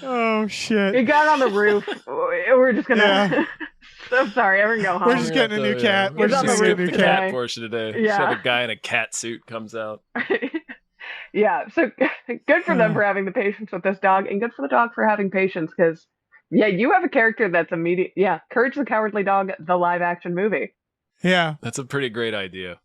S3: Oh, shit.
S4: He got on the roof. We're just going to... I'm sorry, everyone go home.
S3: We're just getting a new cat. We're just
S1: going
S3: to get a new
S1: cat portion today. Yeah. Just have a guy in a cat suit comes out.
S4: Yeah, so good for them for having the patience with this dog, and good for the dog for having patience, because, you have a character that's immediate... Yeah, Courage the Cowardly Dog, the live-action movie.
S3: Yeah.
S1: That's a pretty great idea.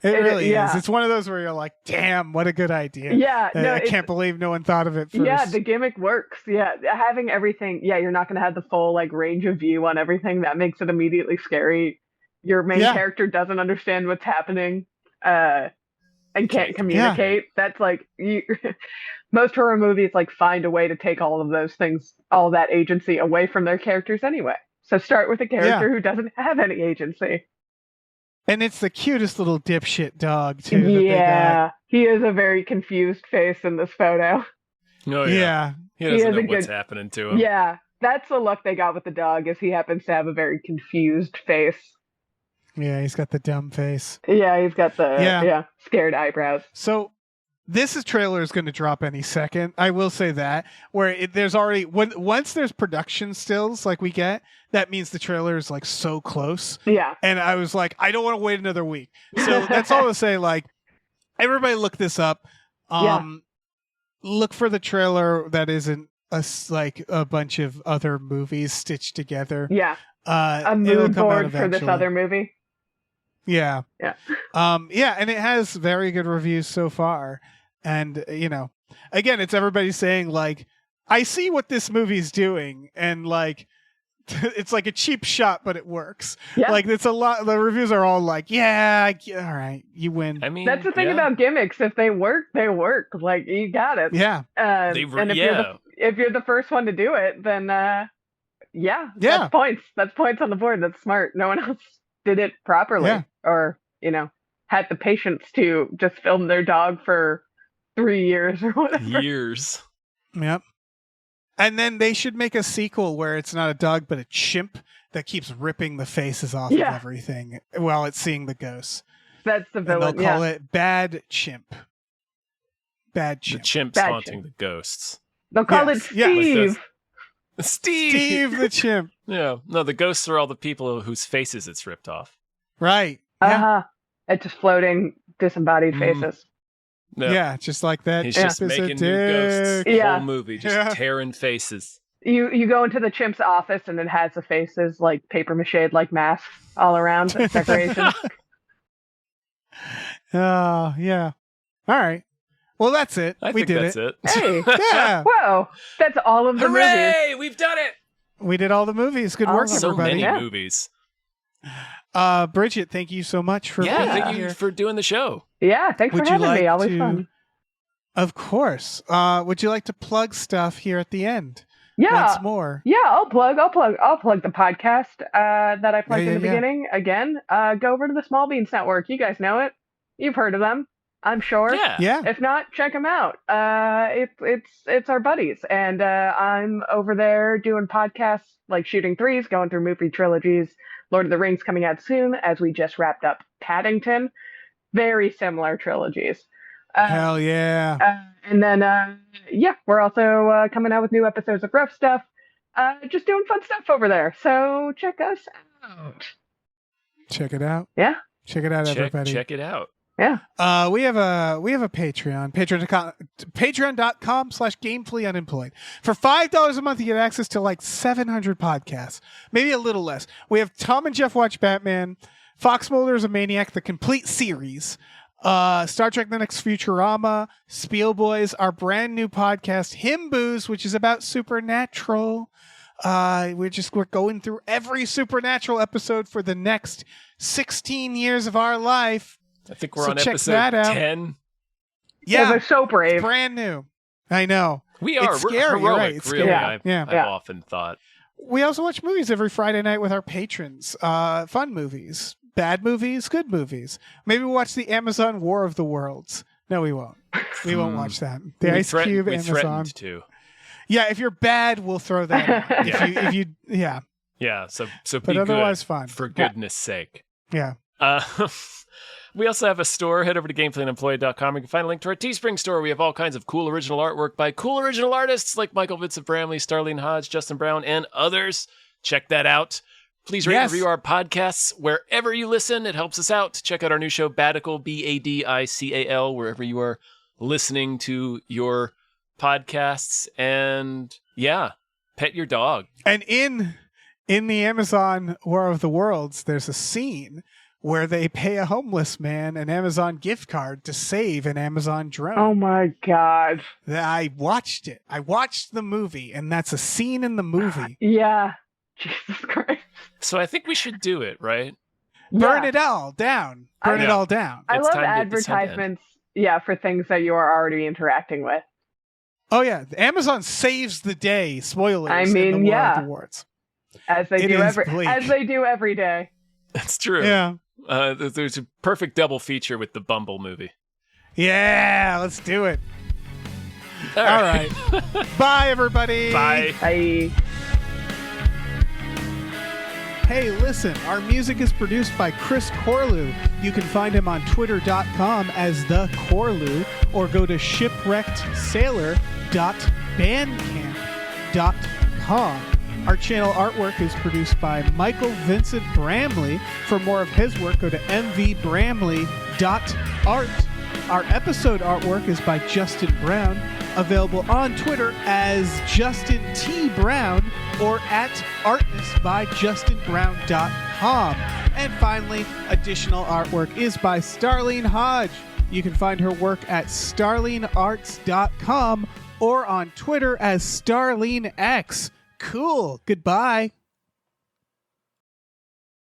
S3: It really is. It's one of those where you're like, damn, what a good idea.
S4: Yeah.
S3: I can't believe no one thought of it first.
S4: Yeah, the gimmick works. Yeah. Having everything. Yeah, you're not going to have the full like range of view on everything. That makes it immediately scary. Your main character doesn't understand what's happening and can't communicate. That's like... Most horror movies like find a way to take all of those things, all that agency away from their characters anyway. So start with a character who doesn't have any agency.
S3: And it's the cutest little dipshit dog, too.
S4: Yeah. He is a very confused face in this photo.
S1: Oh, yeah. He doesn't know what's happening to him.
S4: Yeah. That's the luck they got with the dog, is he happens to have a very confused face.
S3: Yeah, he's got the dumb face.
S4: Yeah, he's got the scared eyebrows.
S3: So this trailer is going to drop any second. I will say that. Where there's already... Once there's production stills like we get, that means the trailer is like so close.
S4: Yeah.
S3: And I was like, I don't want to wait another week. So that's all to say, like, everybody look this up. Look for the trailer that isn't a bunch of other movies stitched together.
S4: Yeah. A mood board for this other movie.
S3: Yeah.
S4: Yeah.
S3: And it has very good reviews so far. And, again, it's everybody saying, like, I see what this movie's doing. And, like, it's like a cheap shot, but it works.
S4: Yeah.
S3: Like it's a lot. The reviews are all like, "Yeah, all right, you win."
S1: I mean,
S4: That's the thing about gimmicks. If they work, they work. Like you got it.
S3: Yeah,
S1: They
S4: and if you're the first one to do it, then that's points. That's points on the board. That's smart. No one else did it properly, or had the patience to just film their dog for 3 years or whatever.
S1: Years.
S3: Yep. And then they should make a sequel where it's not a dog but a chimp that keeps ripping the faces off of everything while it's seeing the ghosts.
S4: That's the villain.
S3: And they'll call it Bad Chimp. Bad Chimp.
S1: The chimp's
S4: Bad
S1: haunting
S4: chimp.
S1: the ghosts.
S4: They'll call it Steve.
S3: Steve the chimp.
S1: Yeah. No, the ghosts are all the people whose faces it's ripped off.
S3: Right.
S4: It's just floating disembodied faces.
S3: Yeah, just like that.
S1: He's just making new ghosts. Whole movie, just tearing faces.
S4: You go into the chimp's office and it has the faces like paper mache like masks all around decorations.
S3: Oh, yeah. All right. Well, that's it.
S1: I think that's it.
S4: Hey.
S3: Yeah.
S4: Whoa. That's all of the
S1: Hooray!
S4: movies.
S1: We've done it!
S3: We did all the movies. Good work,
S1: So
S3: everybody.
S1: many movies.
S3: Bridgett, thank you so much for being
S1: thank you
S3: here.
S1: for doing the show.
S4: Yeah, thanks for having me. Always fun.
S3: Of course. Would you like to plug stuff here at the end?
S4: Yeah.
S3: Once more.
S4: Yeah, I'll plug the podcast that I plugged in the beginning. Again, go over to the Small Beans Network. You guys know it. You've heard of them, I'm sure.
S1: Yeah.
S4: If not, check them out. It's our buddies, and I'm over there doing podcasts like Shooting Threes, going through movie trilogies. Lord of the Rings coming out soon, as we just wrapped up Paddington. Very similar trilogies.
S3: Hell yeah.
S4: And then, we're also coming out with new episodes of Rough Stuff. Just doing fun stuff over there. So check us out.
S3: Check it out.
S4: Yeah.
S3: Check it out, everybody.
S1: Check it out.
S4: Yeah.
S3: We have a Patreon. Patreon.com/gamefullyunemployed. For $5 a month, you get access to like 700 podcasts. Maybe a little less. We have Tom and Jeff Watch Batman, Fox Mulder's a Maniac, the complete series, Star Trek The Next Futurama, Spiel Boys, our brand new podcast, Him Booze, which is about Supernatural. We're going through every Supernatural episode for the next 16 years of our life.
S1: I think we're on episode 10.
S4: Yeah, they're so brave.
S3: Brand new. I know.
S1: We are.
S3: It's
S1: We're
S3: scary,
S1: heroic,
S3: right? It's
S1: really.
S3: scary.
S1: I've often thought.
S3: We also watch movies every Friday night with our patrons. Fun movies. Bad movies, good movies. Maybe we'll watch the Amazon War of the Worlds. No, we won't. We won't watch that. The Ice Cube Amazon.
S1: We threatened to.
S3: Yeah, if you're bad, we'll throw that on. if you
S1: Yeah, so
S3: but
S1: be
S3: otherwise
S1: good,
S3: fun.
S1: for goodness sake.
S3: Yeah.
S1: We also have a store. Head over to gamefullyunemployed.com. You can find a link to our Teespring store. We have all kinds of cool original artwork by cool original artists like Michael Vincent Bramley, Starlene Hodge, Justin Brown, and others. Check that out. Please rate and review our podcasts wherever you listen. It helps us out. Check out our new show, Badical, Badical, wherever you are listening to your podcasts. And pet your dog.
S3: And in the Amazon War of the Worlds, there's a scene where they pay a homeless man an Amazon gift card to save an Amazon drone.
S4: Oh my God.
S3: I watched it. I watched the movie, and that's a scene in the movie.
S4: Yeah. Jesus Christ.
S1: So I think we should do it, right?
S3: Burn it all down. Burn it all down.
S4: I love advertisements, for things that you are already interacting with.
S3: Oh, yeah. Amazon saves the day. Spoilers.
S4: I mean,
S3: in the War of the Worlds.
S4: As they do every day.
S1: That's true.
S3: Yeah.
S1: There's a perfect double feature with the Bumble movie.
S3: Yeah, let's do it.
S1: All right.
S3: Bye, everybody.
S1: Bye.
S4: Bye.
S3: Hey, listen, our music is produced by Chris Corlew. You can find him on twitter.com as The Corlew, or go to shipwreckedsailor.bandcamp.com. Our channel artwork is produced by Michael Vincent Bramley. For more of his work, go to mvbramley.art. Our episode artwork is by Justin Brown, available on Twitter as Justin T. Brown or at artnessbyjustinbrown.com. And finally, additional artwork is by Starlene Hodge. You can find her work at starlenearts.com or on Twitter as StarleneX. Cool. Goodbye.